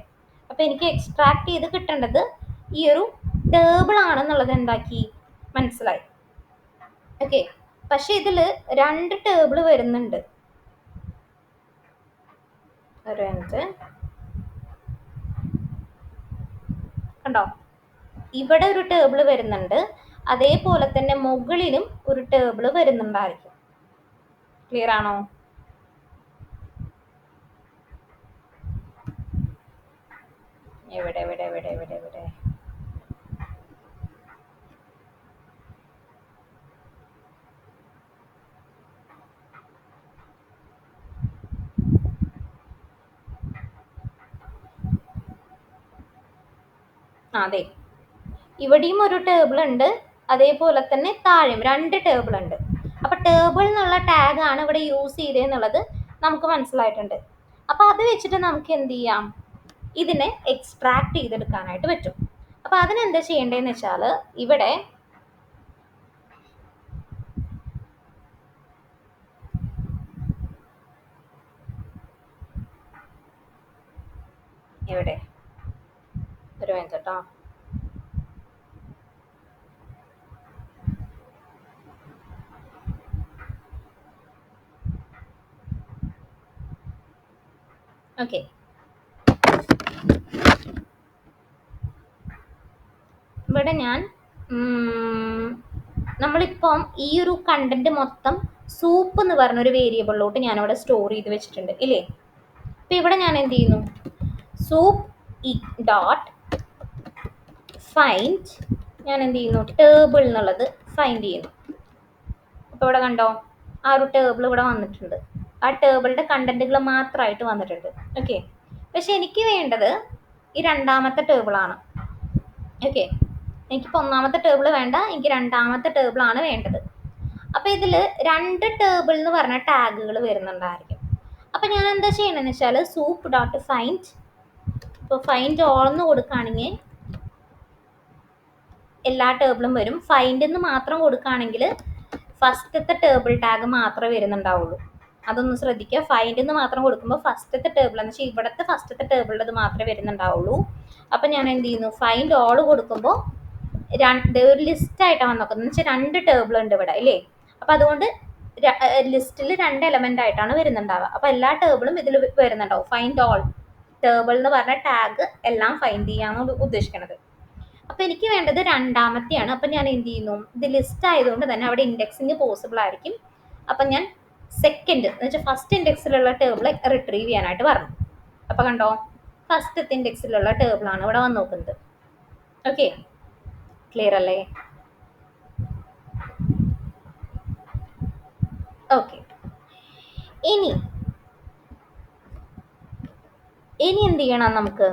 അപ്പം എനിക്ക് എക്സ്ട്രാക്ട് ചെയ്ത് കിട്ടേണ്ടത് ഈ ഒരു ടേബിൾ ആണെന്നുള്ളത് എന്താക്കി മനസ്സിലായി. ഓക്കെ, പക്ഷെ ഇതിൽ 2 ടേബിൾ വരുന്നുണ്ട്. ഒരു മിനിറ്റ്, കണ്ടോ, ഇവിടെ ഒരു ടേബിൾ വരുന്നുണ്ട്, അതേപോലെ തന്നെ മുകളിലും ഒരു ടേബിൾ വരുന്നുണ്ടായിരിക്കും. ക്ലിയർ ആണോ? എവിടെ എവിടെ എവിടെ എവിടെ എവിടെ അതെ, ഇവിടെയും ഒരു ടേബിൾ ഉണ്ട്, അതേപോലെ തന്നെ താഴെയും 2 ടേബിൾ ഉണ്ട്. അപ്പോൾ ടേബിൾ എന്നുള്ള ടാഗാണ് ഇവിടെ യൂസ് ചെയ്തതെന്നുള്ളത് നമുക്ക് മനസ്സിലായിട്ടുണ്ട്. അപ്പോൾ അത് വെച്ചിട്ട് നമുക്ക് എന്ത് ചെയ്യാം, ഇതിനെ എക്സ്ട്രാക്ട് ചെയ്തെടുക്കാനായിട്ട് പറ്റും. അപ്പോൾ അതിനെന്താ ചെയ്യേണ്ടതെന്ന് വെച്ചാൽ ഇവിടെ എവിടെ ഒരു മിനിറ്റ് കേട്ടോ. ഓക്കെ, ഇവിടെ ഞാൻ നമ്മളിപ്പം ഈ ഒരു കണ്ടന്റ് മൊത്തം സൂപ്പ് എന്ന് പറഞ്ഞൊരു വേരിയബിളിലോട്ട് ഞാനിവിടെ സ്റ്റോർ ചെയ്ത് വെച്ചിട്ടുണ്ട് ഇല്ലേ? അപ്പം ഇവിടെ ഞാൻ എന്ത് ചെയ്യുന്നു, സൂപ്പ് ഡോട്ട് ഫൈൻഡ്, ഞാൻ എന്ത് ചെയ്യുന്നു, ടേബിൾ എന്നുള്ളത് ഫൈൻഡ് ചെയ്യുന്നു. അപ്പോൾ ഇവിടെ കണ്ടോ, ആ ഒരു ടേബിൾ ഇവിടെ വന്നിട്ടുണ്ട്. ആ ടേബിളിൻ്റെ കണ്ടന്റുകൾ മാത്രമായിട്ട് വന്നിട്ടുണ്ട്. ഓക്കെ, പക്ഷെ എനിക്ക് വേണ്ടത് ഈ രണ്ടാമത്തെ ടേബിളാണ്. ഓക്കെ, എനിക്കിപ്പോൾ ഒന്നാമത്തെ ടേബിൾ വേണ്ട, എനിക്ക് രണ്ടാമത്തെ ടേബിളാണ് വേണ്ടത്. അപ്പോൾ ഇതിൽ 2 ടേബിൾ എന്ന് പറഞ്ഞ ടാഗുകൾ വരുന്നുണ്ടായിരിക്കും. അപ്പോൾ ഞാൻ എന്താ ചെയ്യണമെന്ന് വെച്ചാൽ സൂപ്പ് ഡോട്ട് ഫൈൻഡ്, ഇപ്പോൾ ഫൈൻഡ് ഓൾ എന്ന് കൊടുക്കുകയാണെങ്കിൽ എല്ലാ ടേബിളും വരും. ഫൈൻഡ് എന്ന് മാത്രം കൊടുക്കുകയാണെങ്കിൽ ഫസ്റ്റത്തെ ടേബിൾ ടാഗ് മാത്രമേ വരുന്നുണ്ടാവുള്ളൂ. അതൊന്ന് ശ്രദ്ധിക്കുക. ഫൈൻഡ് എന്ന് മാത്രം കൊടുക്കുമ്പോൾ ഫസ്റ്റത്തെ ടേബിൾ എന്ന് വെച്ചാൽ ഇവിടുത്തെ ഫസ്റ്റത്തെ ടേബിളിൽ അത് മാത്രമേ വരുന്നുണ്ടാവുള്ളൂ. അപ്പം ഞാൻ എന്ത് ചെയ്യുന്നു, ഫൈൻഡ് ഓൾ കൊടുക്കുമ്പോൾ ഒരു ലിസ്റ്റ് ആയിട്ടാണ് വന്നോക്കുന്നത്. എന്ന് വെച്ചാൽ 2 ടേബിൾ ഉണ്ട് ഇവിടെ അല്ലേ. അപ്പം അതുകൊണ്ട് ലിസ്റ്റിൽ 2 എലമെന്റ് ആയിട്ടാണ് വരുന്നുണ്ടാവുക. അപ്പം എല്ലാ ടേബിളും ഇതിൽ വരുന്നുണ്ടാവും. ഫൈൻഡ് ഓൾ ടേബിൾ എന്ന് പറഞ്ഞ ടാഗ് എല്ലാം ഫൈൻഡ് ചെയ്യാനാണ് ഉദ്ദേശിക്കുന്നത്. അപ്പം എനിക്ക് വേണ്ടത് രണ്ടാമത്തെയാണ്. അപ്പം ഞാൻ എന്ത് ചെയ്യുന്നു, ഇത് ലിസ്റ്റ് ആയതുകൊണ്ട് തന്നെ അവിടെ ഇൻഡെക്സിങ് പോസിബിൾ ആയിരിക്കും. അപ്പം ഞാൻ സെക്കൻഡ് എന്ന് വെച്ചാൽ ഫസ്റ്റ് ഇൻഡെക്സിലുള്ള ടേബിൾ റിട്രീവ് ചെയ്യാനായിട്ട് പറഞ്ഞു. അപ്പം കണ്ടോ, ഫസ്റ്റത്തെ ഇൻഡെക്സിലുള്ള ടേബിളാണ് ഇവിടെ വന്ന് നോക്കുന്നത്. ഓക്കെ, ക്ലിയർ അല്ലേ? ഓക്കെ, ഇനി എന്ത് ചെയ്യണം, നമുക്ക്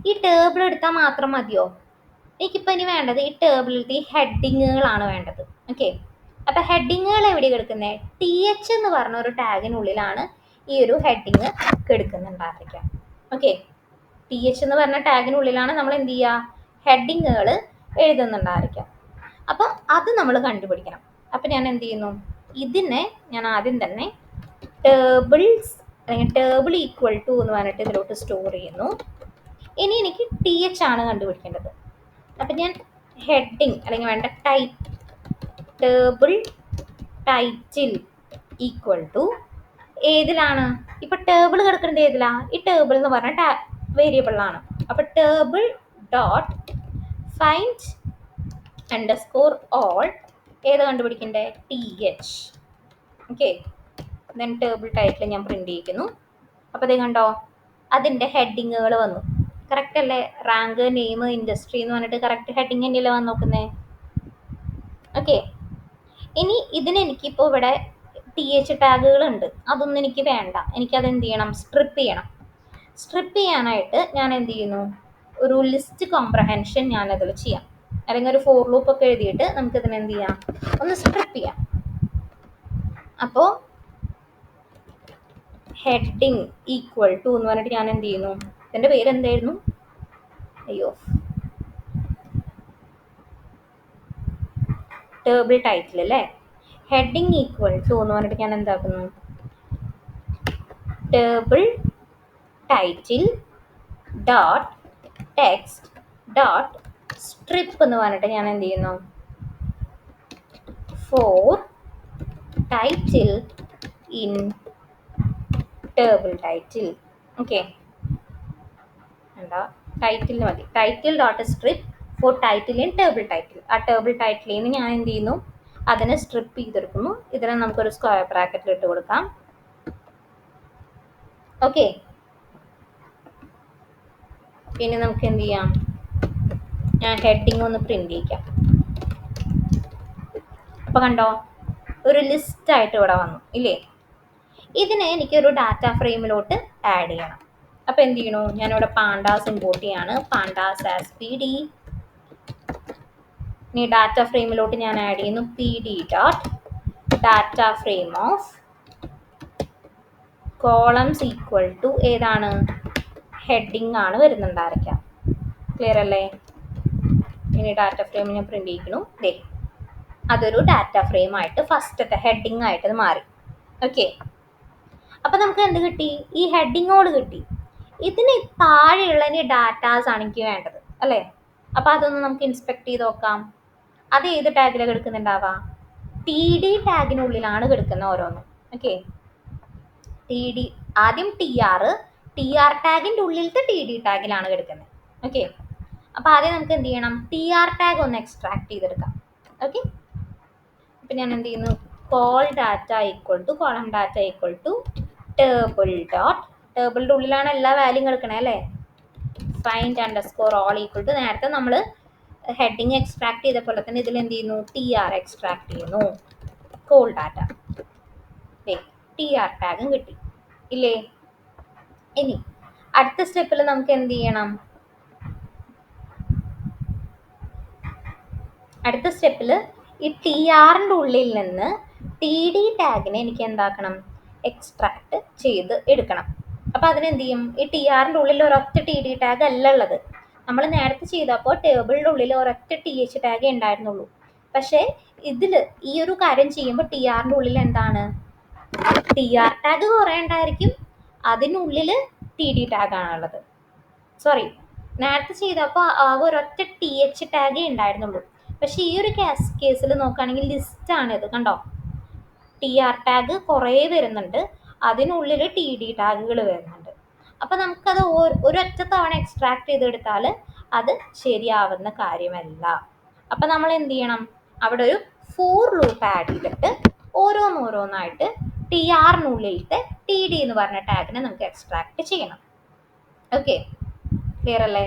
ഈ ടേബിൾ എടുത്താൽ മാത്രം മതിയോ? എനിക്കിപ്പോൾ ഇനി വേണ്ടത് ഈ ടേബിളിലത്തെ ഈ ഹെഡിങ്ങുകളാണ് വേണ്ടത്. ഓക്കെ, അപ്പം ഹെഡിങ്ങുകൾ എവിടെ കിടക്കുന്നത്? TH എന്ന് പറഞ്ഞ ഒരു ടാഗിനുള്ളിലാണ് ഈ ഒരു ഹെഡിങ് കിടക്കുന്നുണ്ടായിരിക്കുക. ഓക്കെ, TH എന്ന് പറഞ്ഞ ടാഗിനുള്ളിലാണ് നമ്മൾ എന്ത് ചെയ്യുക, ഹെഡിങ്ങുകൾ എഴുതുന്നുണ്ടായിരിക്കുക. അപ്പോൾ അത് നമ്മൾ കണ്ടുപിടിക്കണം. അപ്പം ഞാൻ എന്ത് ചെയ്യുന്നു, ഇതിനെ ഞാൻ ആദ്യം തന്നെ ടേബിൾസ് അല്ലെങ്കിൽ ടേബിൾ ഈക്വൽ ടു എന്ന് പറഞ്ഞിട്ട് ഇതിലോട്ട് സ്റ്റോർ ചെയ്യുന്നു. ഇനി എനിക്ക് TH ആണ് കണ്ടുപിടിക്കേണ്ടത്. അപ്പം ഞാൻ ഹെഡിങ് അല്ലെങ്കിൽ വേണ്ട ടേബിൾ ടൈറ്റിൽ ഈക്വൽ ടു ഏതിലാണ്, ഇപ്പം ടേബിൾ കിടക്കുന്നത് ഏതിലാ? ഈ ടേബിൾ എന്ന് പറഞ്ഞ വേരിയബിളാണ്. അപ്പം table dot find underscore all ഏത് കണ്ടുപിടിക്കണ്ടേ? TH. Okay, then table title ഞാൻ പ്രിന്റ് ചെയ്യിക്കുന്നു. അപ്പോൾ ഇത് കണ്ടോ, അതിൻ്റെ ഹെഡിങ്ങുകൾ വന്നു. കറക്റ്റ് അല്ലേ? റാങ്ക്, നെയിം, ഇൻഡസ്ട്രി എന്ന് പറഞ്ഞിട്ട് കറക്റ്റ് ഹെഡിങ് തന്നെയല്ലേ വന്ന് നോക്കുന്നത്. ഓക്കെ, ഇനി എനിക്കിപ്പോൾ ഇവിടെ TH ടാഗുകളുണ്ട്, അതൊന്നും എനിക്ക് വേണ്ട. എനിക്കത് എന്ത് ചെയ്യണം, സ്ട്രിപ്പ് ചെയ്യണം. സ്ട്രിപ്പ് ചെയ്യാനായിട്ട് ഞാൻ എന്ത് ചെയ്യുന്നു, ഒരു ലിസ്റ്റ് കോംപ്രഹെൻഷൻ ഞാനതിൽ ചെയ്യാം. അല്ലെങ്കിൽ ഒരു ഫോർ ലൂപ്പ് ഒക്കെ എഴുതിയിട്ട് നമുക്കിതിനെ എന്ത് ചെയ്യാം, ഒന്ന് സ്ട്രിപ്പ് ചെയ്യാം. അപ്പോൾ ഹെഡിങ് ഈക്വൽ ടു എന്ന് പറഞ്ഞിട്ട് ഞാൻ എന്ത് ചെയ്യുന്നു, ഇതിൻ്റെ പേര് എന്തായിരുന്നു, ടേബിൾ ടൈറ്റിൽ അല്ലേ. ഹെഡിങ് ഈക്വൽ ടു എന്ന് പറഞ്ഞിട്ട് ഞാൻ എന്താക്കുന്നു, table title dot text dot strip എന്ന് പറഞ്ഞിട്ട് ഞാൻ എന്ത് ചെയ്യുന്നു, for title in table title. Okay, എന്താ ടൈറ്റിൽ മതി, title dot strip for title in table title. ആ ടേബിൾ ടൈറ്റിലിൽ നിന്ന് ഞാൻ എന്ത് ചെയ്യുന്നു, അതിനെ സ്ട്രിപ്പ് ചെയ്തെടുക്കുന്നു. ഇതിനെ നമുക്കൊരു സ്ക്വയർ ബ്രാക്കറ്റിൽ ഇട്ട് കൊടുക്കാം. ഓക്കെ, പിന്നെ നമുക്ക് എന്ത് ചെയ്യാം, ഞാൻ ഹെഡിങ് ഒന്ന് പ്രിന്റ് ചെയ്യിക്കാം. അപ്പോൾ കണ്ടോ, ഒരു ലിസ്റ്റ് ആയിട്ട് ഇവിടെ വന്നു ഇല്ലേ. ഇതിനെ എനിക്കൊരു ഡാറ്റ ഫ്രെയിമിലോട്ട് ആഡ് ചെയ്യണം. അപ്പോൾ എന്ത് ചെയ്യണു, ഞാനിവിടെ പാണ്ടാസ് ഇമ്പോർട്ട് ചെയ്യാണ്, പാണ്ടാസ് ആസ് PD. ഇനി ഡാറ്റ ഫ്രെയിമിലോട്ട് ഞാൻ ആഡ് ചെയ്യുന്നു PD dot data frame of columns equal to ഏതാണ്, ഹെഡിങ് ആണ് വരുന്നുണ്ടായിരിക്കാം. ക്ലിയർ അല്ലേ? ഇനി ഡാറ്റ ഫ്രെയിം ഞാൻ പ്രിന്റ് ചെയ്യിക്കുന്നു. ദേ അതൊരു ഡാറ്റ ഫ്രെയിം ആയിട്ട് ഫസ്റ്റത്തെ ഹെഡിങ് ആയിട്ട് മാറി. ഓക്കെ, അപ്പം നമുക്ക് എന്ത് കിട്ടി, ഈ ഹെഡിങ്ങോട് കിട്ടി. ഇതിന് താഴെയുള്ള ഡാറ്റാസ് ആണ് എനിക്ക് വേണ്ടത് അല്ലേ. അപ്പോൾ അതൊന്ന് നമുക്ക് ഇൻസ്പെക്ട് ചെയ്ത് നോക്കാം. അത് ഏത് ടാഗിലാണ് കിടക്കുന്നുണ്ടാവുക, TD ടാഗിനുള്ളിലാണ് കിടക്കുന്നത് ഓരോന്നും. ഓക്കെ, TD ആദ്യം TR ടാഗിൻ്റെ ഉള്ളിലത്തെ TD ടാഗിലാണ് കിടക്കുന്നത്. ഓക്കെ, അപ്പോൾ ആദ്യം നമുക്ക് എന്ത് ചെയ്യണം, TR ടാഗ് ഒന്ന് എക്സ്ട്രാക്ട് ചെയ്തെടുക്കാം. ഓക്കെ, അപ്പം ഞാൻ എന്ത് ചെയ്യുന്നു, col data equal to column data equal to table dot, ടേബിളിൻ്റെ ഉള്ളിലാണ് എല്ലാ വാല്യൂം കിടക്കണേ അല്ലേ. Find underscore all equal to നേരത്തെ നമ്മൾ ഹെഡിങ് എക്സ്ട്രാക്ട് ചെയ്ത പോലെ തന്നെ ഇതിൽ എന്ത് ചെയ്യുന്നു, TR എക്സ്ട്രാക്ട് ചെയ്യുന്നു, കോൾ ഡാറ്റ. TR ടാഗും കിട്ടി ഇല്ലേ. ഇനി അടുത്ത സ്റ്റെപ്പിൽ നമുക്ക് എന്ത് ചെയ്യണം, അടുത്ത സ്റ്റെപ്പിൽ ഈ TRൻ്റെ ഉള്ളിൽ നിന്ന് TD ടാഗിനെ എനിക്ക് എന്താക്കണം, എക്സ്ട്രാക്ട് ചെയ്ത് എടുക്കണം. അപ്പോൾ അതിനെന്ത് ചെയ്യും, ഈ TRൻ്റെ ഉള്ളിൽ ഒരൊറ്റ TD ടാഗ് അല്ല ഉള്ളത്. നമ്മൾ നേരത്തെ ചെയ്തപ്പോൾ ടേബിളിൻ്റെ ഉള്ളിൽ ഒരൊറ്റ TH ടാഗേ ഉണ്ടായിരുന്നുള്ളൂ. പക്ഷേ ഇതിൽ ഈ ഒരു കാര്യം ചെയ്യുമ്പോൾ ടി ആറിൻ്റെ ഉള്ളിൽ എന്താണ്, ടി ആർ ടാഗ് കുറേ ഉണ്ടായിരിക്കും, അതിനുള്ളിൽ ടി ഡി ടാഗ് ആണുള്ളത്. സോറി, നേരത്തെ ചെയ്തപ്പോൾ ആകെ ഒരൊറ്റ ടി എച്ച് ടാഗേ ഉണ്ടായിരുന്നുള്ളൂ. പക്ഷേ ഈ ഒരു കേസിൽ നോക്കുകയാണെങ്കിൽ ലിസ്റ്റാണിത്, കണ്ടോ, ടി ആർ ടാഗ് കുറേ വരുന്നുണ്ട്, അതിനുള്ളിൽ ടി ഡി ടാഗുകൾ വരുന്നുണ്ട്. അപ്പം നമുക്കത് ഒരൊറ്റ തവണ എക്സ്ട്രാക്ട് ചെയ്തെടുത്താൽ അത് ശരിയാവുന്ന കാര്യമല്ല. അപ്പം നമ്മൾ എന്ത് ചെയ്യണം, അവിടെ ഒരു ഫോർ ലൂപ്പ് ആഡ് ചെയ്തിട്ട് ഓരോന്നോരോന്നായിട്ട് ടി ആറിനുള്ളിലത്തെ ടി ഡി എന്ന് പറഞ്ഞ ടാഗിനെ നമുക്ക് എക്സ്ട്രാക്ട് ചെയ്യണം. ഓക്കെ, ക്ലിയർ അല്ലേ?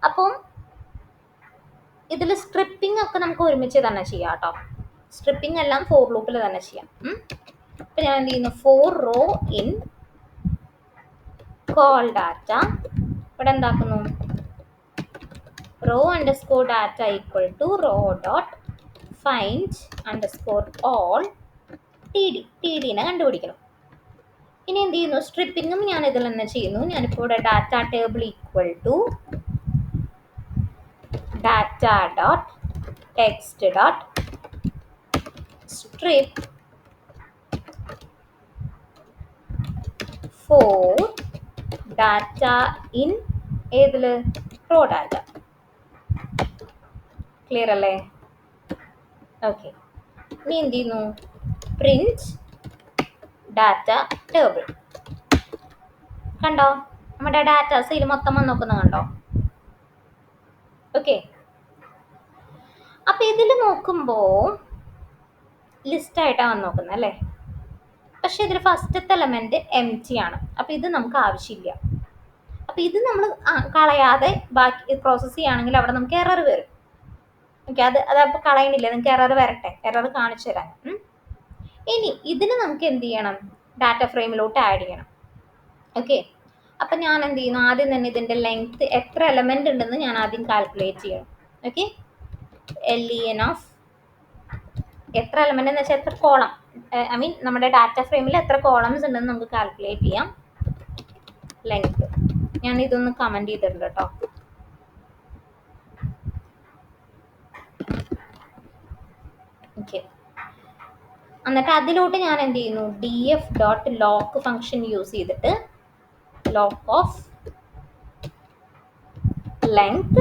അപ്പം ഇതിൽ സ്ട്രിപ്പിംഗ് ഒക്കെ നമുക്ക് ഒരുമിച്ച് തന്നെ ചെയ്യാം കേട്ടോ. സ്ട്രിപ്പിംഗ് എല്ലാം ഫോർ ലൂപ്പിൽ തന്നെ ചെയ്യാം. അപ്പം ഞാൻ എന്ത് ചെയ്യുന്നു, for row in col data, ഇവിടെ എന്താക്കുന്നു, row underscore data equal to row dot find underscore all T D, T ഡിനെ കണ്ടുപിടിക്കണം. ഇനി എന്ത് ചെയ്യുന്നു, സ്ട്രിപ്പിങ്ങും ഞാൻ ഇതിൽ തന്നെ ചെയ്യുന്നു. ഞാനിപ്പോൾ ഇവിടെ data table equal to data dot text dot strip for data in ഏതിൽ, റോ ഡാറ്റ. ക്ലിയർ അല്ലേ? ഓക്കെ, ഇനി എന്ത് ചെയ്യുന്നു, പ്രിന്റ് ഡാറ്റ ടേബിൾ. കണ്ടോ, നമ്മുടെ ഡാറ്റാസ് ഇതിൽ മൊത്തം വന്ന് നോക്കുന്നത് കണ്ടോ? ഓക്കെ, അപ്പം ഇതിൽ നോക്കുമ്പോൾ ലിസ്റ്റായിട്ടാണ് വന്ന് നോക്കുന്നത് അല്ലേ? പക്ഷേ ഇതിൽ ഫസ്റ്റത്തെ എലമെൻറ്റ് എം ടി ആണ്. അപ്പോൾ ഇത് നമുക്ക് ആവശ്യമില്ല. അപ്പോൾ ഇത് നമ്മൾ കളയാതെ ബാക്കി പ്രോസസ്സ് ചെയ്യുകയാണെങ്കിൽ അവിടെ നമുക്ക് എറർ വരും. ഓക്കെ, അതപ്പോൾ കളയണില്ല, നിങ്ങൾക്ക് എറർ വരട്ടെ, എറർ കാണിച്ചു തരാൻ. ഇനി ഇതിന് നമുക്ക് എന്ത് ചെയ്യണം, ഡാറ്റ ഫ്രെയിമിലോട്ട് ആഡ് ചെയ്യണം. ഓക്കെ, അപ്പം ഞാൻ എന്ത് ചെയ്യുന്നു, ആദ്യം തന്നെ ഇതിൻ്റെ ലെങ്ത് എത്ര എലമെൻ്റ് ഉണ്ടെന്ന് ഞാൻ ആദ്യം കാൽക്കുലേറ്റ് ചെയ്യണം. ഓക്കെ, LEN ഓഫ് എത്ര എലമെൻ്റ് എന്ന് വെച്ചാൽ എത്ര കോളം, ഐ മീൻ നമ്മുടെ ഡാറ്റ ഫ്രെയിമിൽ എത്ര കോളംസ് ഉണ്ടെന്ന് നമുക്ക് കാൽക്കുലേറ്റ് ചെയ്യാം. ലെങ്ത് ഞാൻ ഇതൊന്ന് കമൻറ്റ് ചെയ്തിട്ടുണ്ട് കേട്ടോ. ഓക്കെ, എന്നിട്ട് അതിലോട്ട് ഞാൻ എന്ത് ചെയ്യുന്നു, df dot loc function use ചെയ്തിട്ട് loc of length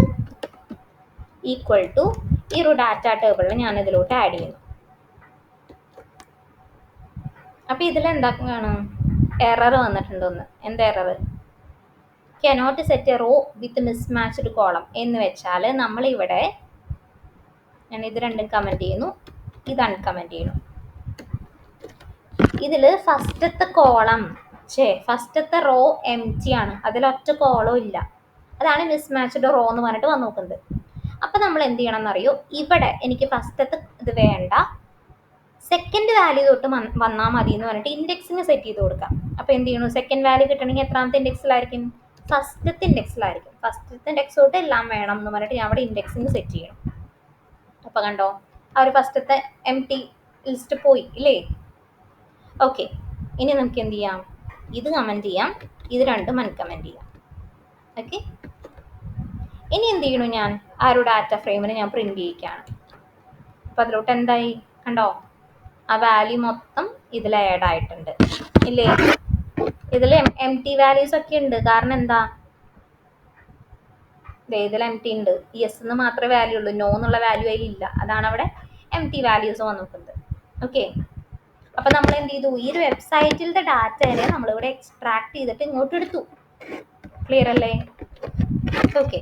equal to ഈ ഒരു ഡാറ്റ ടേബിളിൽ ഞാൻ ഇതിലോട്ട് ആഡ് ചെയ്യുന്നു. അപ്പോൾ ഇതിലെന്താണ് എറർ വന്നിട്ടുണ്ടോന്ന്, എന്താ error, cannot set a row with mismatched column എന്ന് വെച്ചാൽ നമ്മളിവിടെ, ഞാൻ ഇത് രണ്ടും കമൻറ്റ് ചെയ്യുന്നു, ഇത് അൺകമൻറ്റ് ചെയ്യുന്നു. ഇതിൽ ഫസ്റ്റത്തെ കോളം ഫസ്റ്റത്തെ റോ എം ടി ആണ്, അതിലൊറ്റ കോളോ ഇല്ല, അതാണ് മിസ്മാച്ച്ഡ് റോ എന്ന് പറഞ്ഞിട്ട് വന്ന് നോക്കുന്നത്. അപ്പം നമ്മൾ എന്ത് ചെയ്യണം എന്നറിയോ, ഇവിടെ എനിക്ക് ഫസ്റ്റത്തെ ഇത് വേണ്ട, സെക്കൻഡ് വാല്യൂ തൊട്ട് വന്നാൽ മതി എന്ന് പറഞ്ഞിട്ട് ഇൻഡെക്സിന് സെറ്റ് ചെയ്ത് കൊടുക്കാം. അപ്പോൾ എന്ത് ചെയ്യണം, സെക്കൻഡ് വാല്യൂ കിട്ടണമെങ്കിൽ എത്രാമത്തെ ഇൻഡെക്സിലായിരിക്കും, ഫസ്റ്റത്തെ ഇൻഡെക്സിലായിരിക്കും. ഫസ്റ്റത്തെ ഇൻഡെക്സ് തൊട്ട് എല്ലാം വേണം എന്ന് പറഞ്ഞിട്ട് ഞാൻ അവിടെ ഇൻഡെക്സിന് സെറ്റ് ചെയ്യണം. അപ്പോൾ കണ്ടോ, ആ ഒരു ഫസ്റ്റത്തെ എം ടി ലിസ്റ്റ് പോയി ഇല്ലേ? ഓക്കെ, ഇനി നമുക്ക് എന്ത് ചെയ്യാം, ഇത് കമൻറ്റ് ചെയ്യാം, ഇത് രണ്ടും അൺകമൻറ്റ് ചെയ്യാം. ഓക്കെ, ഇനി എന്ത് ചെയ്യണു, ഞാൻ ആ ഒരു ഡാറ്റ ഫ്രെയിമിന് ഞാൻ പ്രിൻറ്റ് ചെയ്യിക്കുകയാണ്. അപ്പോൾ അതിലോട്ട് എന്തായി കണ്ടോ, ആ വാല്യൂ മൊത്തം ഇതിൽ ആഡ് ആയിട്ടുണ്ട് ഇല്ലേ? ഇതിൽ എം ടി വാല്യൂസ് ഒക്കെ ഉണ്ട്, കാരണം എന്താ, ഇതിൽ എം ടി ഉണ്ട്, യെസ് എന്ന് മാത്രമേ വാല്യൂ ഉള്ളൂ, നോ എന്നുള്ള വാല്യൂ അതിലില്ല, അതാണ് അവിടെ എം ടി വാല്യൂസ് വന്ന് നോക്കുന്നത്. ഓക്കെ, അപ്പം നമ്മൾ എന്ത് ചെയ്തു, ഈ ഒരു വെബ്സൈറ്റിലത്തെ ഡാറ്റയെ നമ്മളിവിടെ എക്സ്ട്രാക്ട് ചെയ്തിട്ട് ഇങ്ങോട്ട് എടുത്തു. ക്ലിയർ അല്ലേ? ഓക്കെ,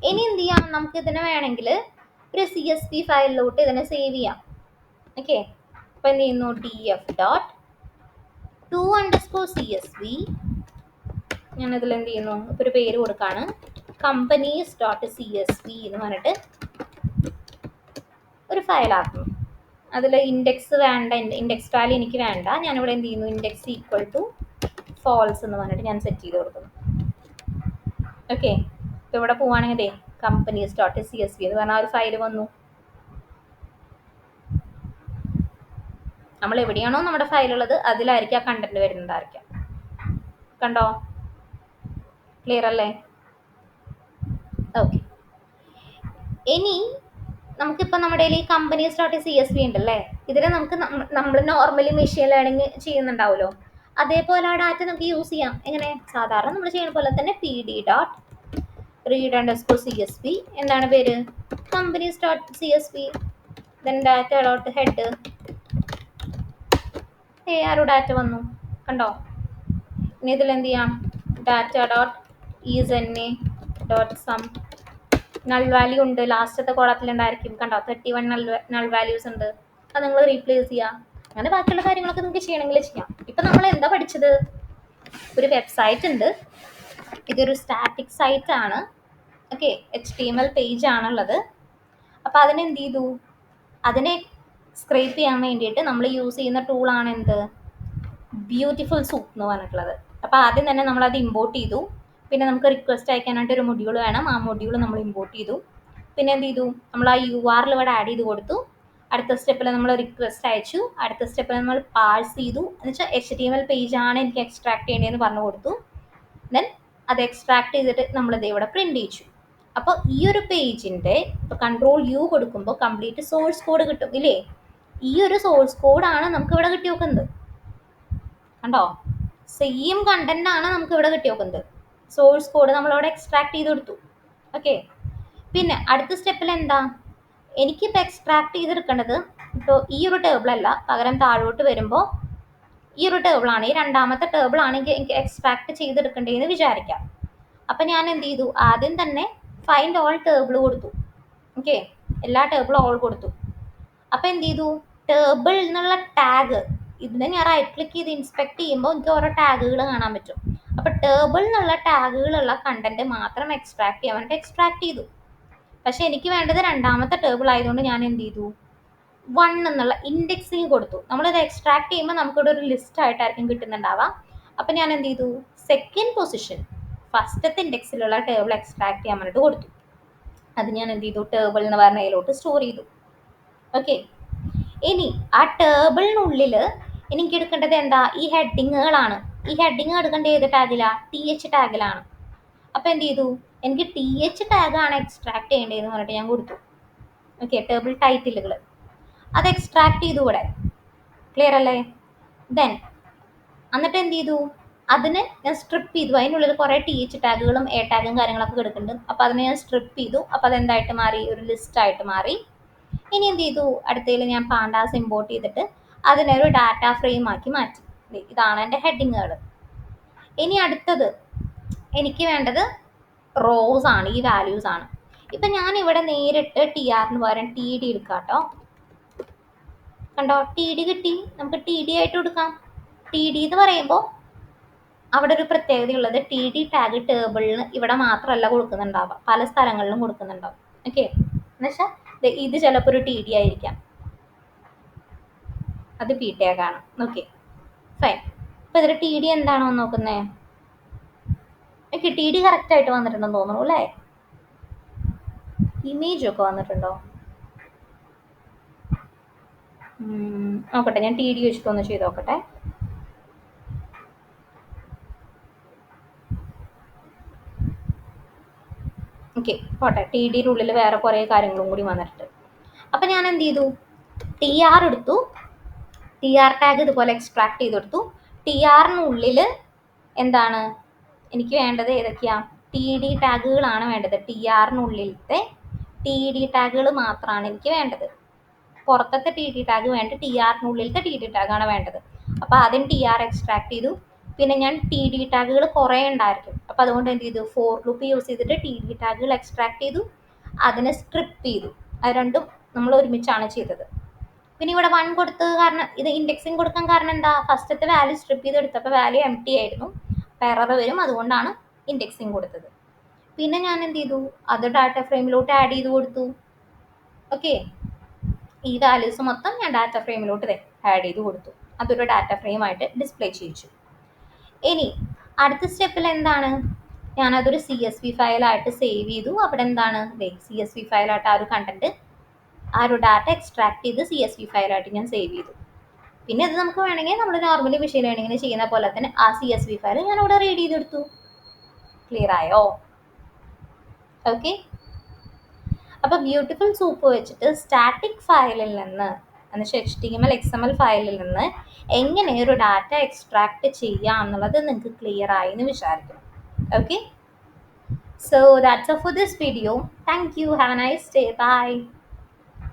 ഇനി എന്ത് ചെയ്യാം, നമുക്ക് ഇതിനെ വേണമെങ്കിൽ ഒരു CSV ഫയലിലോട്ട് ഇതിനെ സേവ് ചെയ്യാം. ഓക്കെ, അപ്പോൾ എന്ത് ചെയ്യുന്നു, df dot to underscore CSV, ഞാനതിൽ എന്ത് ചെയ്യുന്നു, ഇപ്പോൾ ഒരു പേര് കൊടുക്കുകയാണ്, കമ്പനീസ് ഡോട്ട് CSV എന്ന് പറഞ്ഞിട്ട് ഒരു ഫയലാക്കുന്നു. അതിൽ ഇൻഡെക്സ് വേണ്ട, ഇൻഡെക്സ് വാല്യൂ എനിക്ക് വേണ്ട, ഞാനിവിടെ എന്ത് ചെയ്യുന്നു, ഇൻഡെക്സ് ഈക്വൽ ടു ഫോൾസ് എന്ന് പറഞ്ഞിട്ട് ഞാൻ സെറ്റ് ചെയ്ത് കൊടുക്കുന്നു. ഓക്കെ, ഇപ്പോൾ ഇവിടെ പോവുകയാണെങ്കിൽ അതെ കമ്പനീസ് ഡോട്ട് CSV എന്ന് പറഞ്ഞാൽ ഒരു ഫയൽ വന്നു. നമ്മൾ എവിടെയാണോ നമ്മുടെ ഫയലുള്ളത് അതിലായിരിക്കും ആ കണ്ടന്റ് വരുന്നതായിരിക്കാം. കണ്ടോ, ക്ലിയർ അല്ലേ? ഓക്കെ, ഇനി നമുക്കിപ്പോൾ നമ്മുടെ കയ്യിൽ ഈ companies dot C S V ഉണ്ടല്ലേ, ഇതിൽ നമുക്ക് നമ്മൾ നോർമലി മെഷീൻ ലേണിംഗ് ചെയ്യുന്നുണ്ടാവുമല്ലോ, അതേപോലെ ആ ഡാറ്റ നമുക്ക് യൂസ് ചെയ്യാം. എങ്ങനെ? സാധാരണ നമ്മൾ ചെയ്യുന്ന പോലെ തന്നെ P D dot read underscore C S V, എന്താണ് പേര്? Companies dot C S V, then data dot head. ആരോ ഡാറ്റ വന്നു കണ്ടോ? ഇനി ഇതിൽ എന്ത് ചെയ്യാം? Data dot is N A dot sum. Null value ഉണ്ട്, ലാസ്റ്റത്തെ കോളത്തിലുണ്ടായിരിക്കും കണ്ടോ, 31 നൾ വാല്യൂസ് ഉണ്ട്. അത് നിങ്ങൾ റീപ്ലേസ് ചെയ്യുക. അങ്ങനെ ബാക്കിയുള്ള കാര്യങ്ങളൊക്കെ നിങ്ങൾക്ക് ചെയ്യണമെങ്കിൽ ചെയ്യാം. ഇപ്പം നമ്മൾ എന്താ പഠിച്ചത്? ഒരു വെബ്സൈറ്റ് ഉണ്ട്, ഇതൊരു സ്റ്റാറ്റിക് സൈറ്റ് ആണ്. ഓക്കെ, HTML പേജ് ആണുള്ളത്. അപ്പോൾ അതിനെന്ത് ചെയ്തു? അതിനെ സ്ക്രേപ്പ് ചെയ്യാൻ വേണ്ടിയിട്ട് നമ്മൾ യൂസ് ചെയ്യുന്ന ടൂളാണ് എന്ത്? ബ്യൂട്ടിഫുൾ സൂപ്പ് എന്ന് പറഞ്ഞിട്ടുള്ളത്. അപ്പോൾ ആദ്യം തന്നെ നമ്മളത് ഇമ്പോർട്ട് ചെയ്തു. പിന്നെ നമുക്ക് റിക്വസ്റ്റ് അയക്കാനായിട്ട് ഒരു മൊഡ്യൂൾ വേണം, ആ മൊഡ്യൂൾ നമ്മൾ ഇമ്പോർട്ട് ചെയ്തു. പിന്നെ എന്ത് ചെയ്തു? നമ്മൾ ആ URL ഇവിടെ ആഡ് ചെയ്ത് കൊടുത്തു. അടുത്ത സ്റ്റെപ്പിൽ നമ്മൾ റിക്വസ്റ്റ് അയച്ചു. അടുത്ത സ്റ്റെപ്പിൽ നമ്മൾ പാഴ്സ് ചെയ്തു, എന്ന് വെച്ചാൽ HTML പേജാണ് എനിക്ക് എക്സ്ട്രാക്ട് ചെയ്യേണ്ടതെന്ന് പറഞ്ഞു കൊടുത്തു. ദെൻ അത് എക്സ്ട്രാക്ട് ചെയ്തിട്ട് നമ്മളിത് ഇവിടെ പ്രിൻറ്റ് ചെയ്യിച്ചു. അപ്പോൾ ഈ ഒരു പേജിൻ്റെ ഇപ്പോൾ Ctrl+U കൊടുക്കുമ്പോൾ കംപ്ലീറ്റ് സോഴ്സ് കോഡ് കിട്ടും ഇല്ലേ? ഈ ഒരു സോഴ്സ് കോഡാണ് നമുക്ക് ഇവിടെ കിട്ടി നോക്കുന്നത്. കണ്ടോ? സെയിം കണ്ടന്റ് ആണ് നമുക്ക് ഇവിടെ കിട്ടി നോക്കുന്നത്. സോഴ്സ് കോഡ് നമ്മളിവിടെ എക്സ്ട്രാക്ട് ചെയ്ത് കൊടുത്തു. ഓക്കെ, പിന്നെ അടുത്ത സ്റ്റെപ്പിൽ എന്താ? എനിക്കിപ്പോൾ എക്സ്ട്രാക്ട് ചെയ്തെടുക്കേണ്ടത് ഇപ്പോൾ ഈ ഒരു ടേബിളല്ല, പകരം താഴോട്ട് വരുമ്പോൾ ഈ ഒരു ടേബിളാണ്, ഈ രണ്ടാമത്തെ ടേബിളാണെങ്കിൽ എനിക്ക് എക്സ്ട്രാക്ട് ചെയ്തെടുക്കേണ്ടതെന്ന് വിചാരിക്കാം. അപ്പം ഞാൻ എന്ത് ചെയ്തു? ആദ്യം തന്നെ ഫൈൻഡ് ഓൾ ടേബിൾ കൊടുത്തു. ഓക്കെ, എല്ലാ ടേബിളും ഓൾ കൊടുത്തു. അപ്പം എന്ത് ചെയ്തു? ടേബിൾ എന്നുള്ള ടാഗ് ഇതിനെ ഞാൻ റൈറ്റ് ക്ലിക്ക് ചെയ്ത് ഇൻസ്പെക്ട് ചെയ്യുമ്പോൾ എനിക്ക് ഓരോ ടാഗുകൾ കാണാൻ പറ്റും. അപ്പോൾ ടേബിൾ എന്നുള്ള ടാഗുകളുള്ള കണ്ടന്റ് മാത്രം എക്സ്ട്രാക്ട് ചെയ്യാൻ വേണ്ടി എക്സ്ട്രാക്ട് ചെയ്തു. പക്ഷെ എനിക്ക് വേണ്ടത് രണ്ടാമത്തെ ടേബിൾ ആയതുകൊണ്ട് ഞാൻ എന്ത് ചെയ്തു? 1 എന്നുള്ള ഇൻഡെക്സിങ് കൊടുത്തു. നമ്മളിത് എക്സ്ട്രാക്ട് ചെയ്യുമ്പോൾ നമുക്കിവിടെ ഒരു ലിസ്റ്റ് ആയിട്ടായിരിക്കും കിട്ടുന്നുണ്ടാവാം. അപ്പം ഞാൻ എന്ത് ചെയ്തു? സെക്കൻഡ് പൊസിഷൻ ഫസ്റ്റത്തെ ഇൻഡെക്സിലുള്ള ടേബിൾ എക്സ്ട്രാക്ട് ചെയ്യാൻ വേണ്ടിയിട്ട് കൊടുത്തു. അത് ഞാൻ എന്ത് ചെയ്തു? ടേബിൾ എന്ന് പറഞ്ഞ അതിലോട്ട് സ്റ്റോർ ചെയ്തു. ഓക്കെ, ഇനി ആ ടേബിളിനുള്ളിൽ എനിക്ക് എടുക്കേണ്ടത് എന്താ? ഈ ഹെഡിങ്ങുകളാണ്. ഈ ഹെഡിങ് എടുക്കേണ്ടത് ഏത് ടാഗിലാണ്? TH ടാഗിലാണ്. അപ്പോൾ എന്ത് ചെയ്തു? എനിക്ക് TH ടാഗാണ് എക്സ്ട്രാക്ട് ചെയ്യേണ്ടതെന്ന് പറഞ്ഞിട്ട് ഞാൻ കൊടുത്തു. ഓക്കെ, ടേബിൾ ടൈറ്റിലുകൾ അത് എക്സ്ട്രാക്ട് ചെയ്തു ഇവിടെ. ക്ലിയർ അല്ലേ? ദെൻ എന്നിട്ട് എന്ത് ചെയ്തു? അതിന് ഞാൻ സ്ട്രിപ്പ് ചെയ്തു. അതിനുള്ളിൽ കുറേ TH ടാഗുകളും A ടാഗും കാര്യങ്ങളൊക്കെ കിടക്കുന്നുണ്ട്. അപ്പോൾ അതിനെ ഞാൻ സ്ട്രിപ്പ് ചെയ്തു. അപ്പോൾ അതെന്തായിട്ട് മാറി? ഒരു ലിസ്റ്റായിട്ട് മാറി. ഇനി എന്ത് ചെയ്തു? അടുത്തതിൽ ഞാൻ പാണ്ടാസ് ഇമ്പോർട്ട് ചെയ്തിട്ട് അതിനൊരു ഡാറ്റ ഫ്രെയിം ആക്കി മാറ്റി. ഇതാണ് എൻ്റെ ഹെഡിങ്ങുകൾ. ഇനി അടുത്തത് എനിക്ക് വേണ്ടത് റോസ് ആണ്, ഈ വാല്യൂസ് ആണ്. ഇപ്പം ഞാൻ ഇവിടെ നേരിട്ട് TR എന്ന് പകരം TD എടുക്കാം കേട്ടോ. കണ്ടോ? TD കിട്ടി. നമുക്ക് TD ആയിട്ട് കൊടുക്കാം. TD എന്ന് പറയുമ്പോൾ അവിടെ ഒരു പ്രത്യേകതയുള്ളത്, TD ടാഗ് ടേബിളിന് ഇവിടെ മാത്രമല്ല കൊടുക്കുന്നുണ്ടാവുക, പല സ്ഥലങ്ങളിലും കൊടുക്കുന്നുണ്ടാവും. ഓക്കെ, എന്നുവെച്ചാൽ ഇത് ചിലപ്പോൾ ഒരു TD ആയിരിക്കാം, അത് P ടാഗാണ്. Okay, fine. അപ്പോൾ ഇതിൽ TD എന്താണോ നോക്കുന്നത്? ഓക്കെ, TD കറക്റ്റായിട്ട് വന്നിട്ടുണ്ടെന്ന് തോന്നുന്നു അല്ലേ? ഇമേജ് ഒക്കെ വന്നിട്ടുണ്ടോ നോക്കട്ടെ, ഞാൻ TD വെച്ചിട്ടൊന്ന് ചെയ്ത് നോക്കട്ടെ. ഓക്കെ, പോട്ടെ. TDയുടെ ഉള്ളിൽ വേറെ കുറേ കാര്യങ്ങളും കൂടി വന്നിട്ടുണ്ട്. അപ്പം ഞാൻ എന്ത് ചെയ്തു? TR എടുത്തു. TR ടാഗ് ഇതുപോലെ എക്സ്ട്രാക്ട് ചെയ്തെടുത്തു. TRനുള്ളിൽ എന്താണ് എനിക്ക് വേണ്ടത്? ഏതൊക്കെയാണ്? TD ടാഗുകളാണ് വേണ്ടത്. TRനുള്ളിലത്തെ TD ടാഗുകൾ മാത്രമാണ് എനിക്ക് വേണ്ടത്. പുറത്തത്തെ TD ടാഗ് വേണ്ട, TRനുള്ളിലത്തെ TD ടാഗാണ് വേണ്ടത്. അപ്പോൾ ആദ്യം TR എക്സ്ട്രാക്ട് ചെയ്തു. പിന്നെ ഞാൻ TD ടാഗുകൾ കുറേ ഉണ്ടായിരിക്കും. അപ്പോൾ അതുകൊണ്ട് എന്ത് ചെയ്തു? ഫോർ ലൂപ്പ് യൂസ് ചെയ്തിട്ട് TD ടാഗുകൾ എക്സ്ട്രാക്ട് ചെയ്തു, അതിനെ സ്ട്രിപ്പ് ചെയ്തു. അത് രണ്ടും നമ്മൾ ഒരുമിച്ചാണ് ചെയ്തത്. പിന്നെ ഇവിടെ 1 കൊടുത്തത് കാരണം, ഇത് ഇൻഡെക്സിങ് കൊടുക്കാൻ കാരണം എന്താ? ഫസ്റ്റത്തെ വാല്യൂ സ്ട്രിപ്പ് ചെയ്തെടുത്തപ്പോൾ വാല്യൂ empty ആയിരുന്നു, എറർ വരും, അതുകൊണ്ടാണ് ഇൻഡെക്സിങ് കൊടുത്തത്. പിന്നെ ഞാൻ എന്ത് ചെയ്തു? അത് ഡാറ്റ ഫ്രെയിമിലോട്ട് ആഡ് ചെയ്ത് കൊടുത്തു. ഓക്കെ, ഈ വാല്യൂസ് മൊത്തം ഞാൻ ഡാറ്റ ഫ്രെയിമിലോട്ട് ആഡ് ചെയ്ത് കൊടുത്തു. അതൊരു ഡാറ്റ ഫ്രെയിമായിട്ട് ഡിസ്പ്ലേ ചെയ്യിച്ചു. ഇനി അടുത്ത സ്റ്റെപ്പിൽ എന്താണ്? ഞാനതൊരു CSV ഫയലായിട്ട് സേവ് ചെയ്തു. അവിടെ എന്താണ്? CSV ഫയലായിട്ട് ആ ഒരു കണ്ടന്റ്, ആ ഒരു ഡാറ്റ എക്സ്ട്രാക്ട് ചെയ്ത് CSV ഫയലായിട്ട് ഞാൻ സേവ് ചെയ്തു. പിന്നെ അത് നമുക്ക് വേണമെങ്കിൽ നമ്മൾ നോർമലി മെഷീൻ ലേണിങ്ങിന് ചെയ്യുന്ന പോലെ തന്നെ ആ CSV ഫയൽ ഞാൻ ഇവിടെ റീഡ് ചെയ്തെടുത്തു. ക്ലിയർ ആയോ? ഓക്കെ, അപ്പോൾ ബ്യൂട്ടിഫുൾ സൂപ്പ് വെച്ചിട്ട് സ്റ്റാറ്റിക് ഫയലിൽ നിന്ന് എന്നുവെച്ചാൽ HTML XML ഫയലിൽ നിന്ന് എങ്ങനെ ഒരു ഡാറ്റ എക്സ്ട്രാക്ട് ചെയ്യാം എന്നുള്ളത് നിങ്ങൾക്ക് ക്ലിയർ ആയി എന്ന് വിചാരിക്കുന്നു. Okay, so that's all for this video. Thank you. Have a nice day. Bye.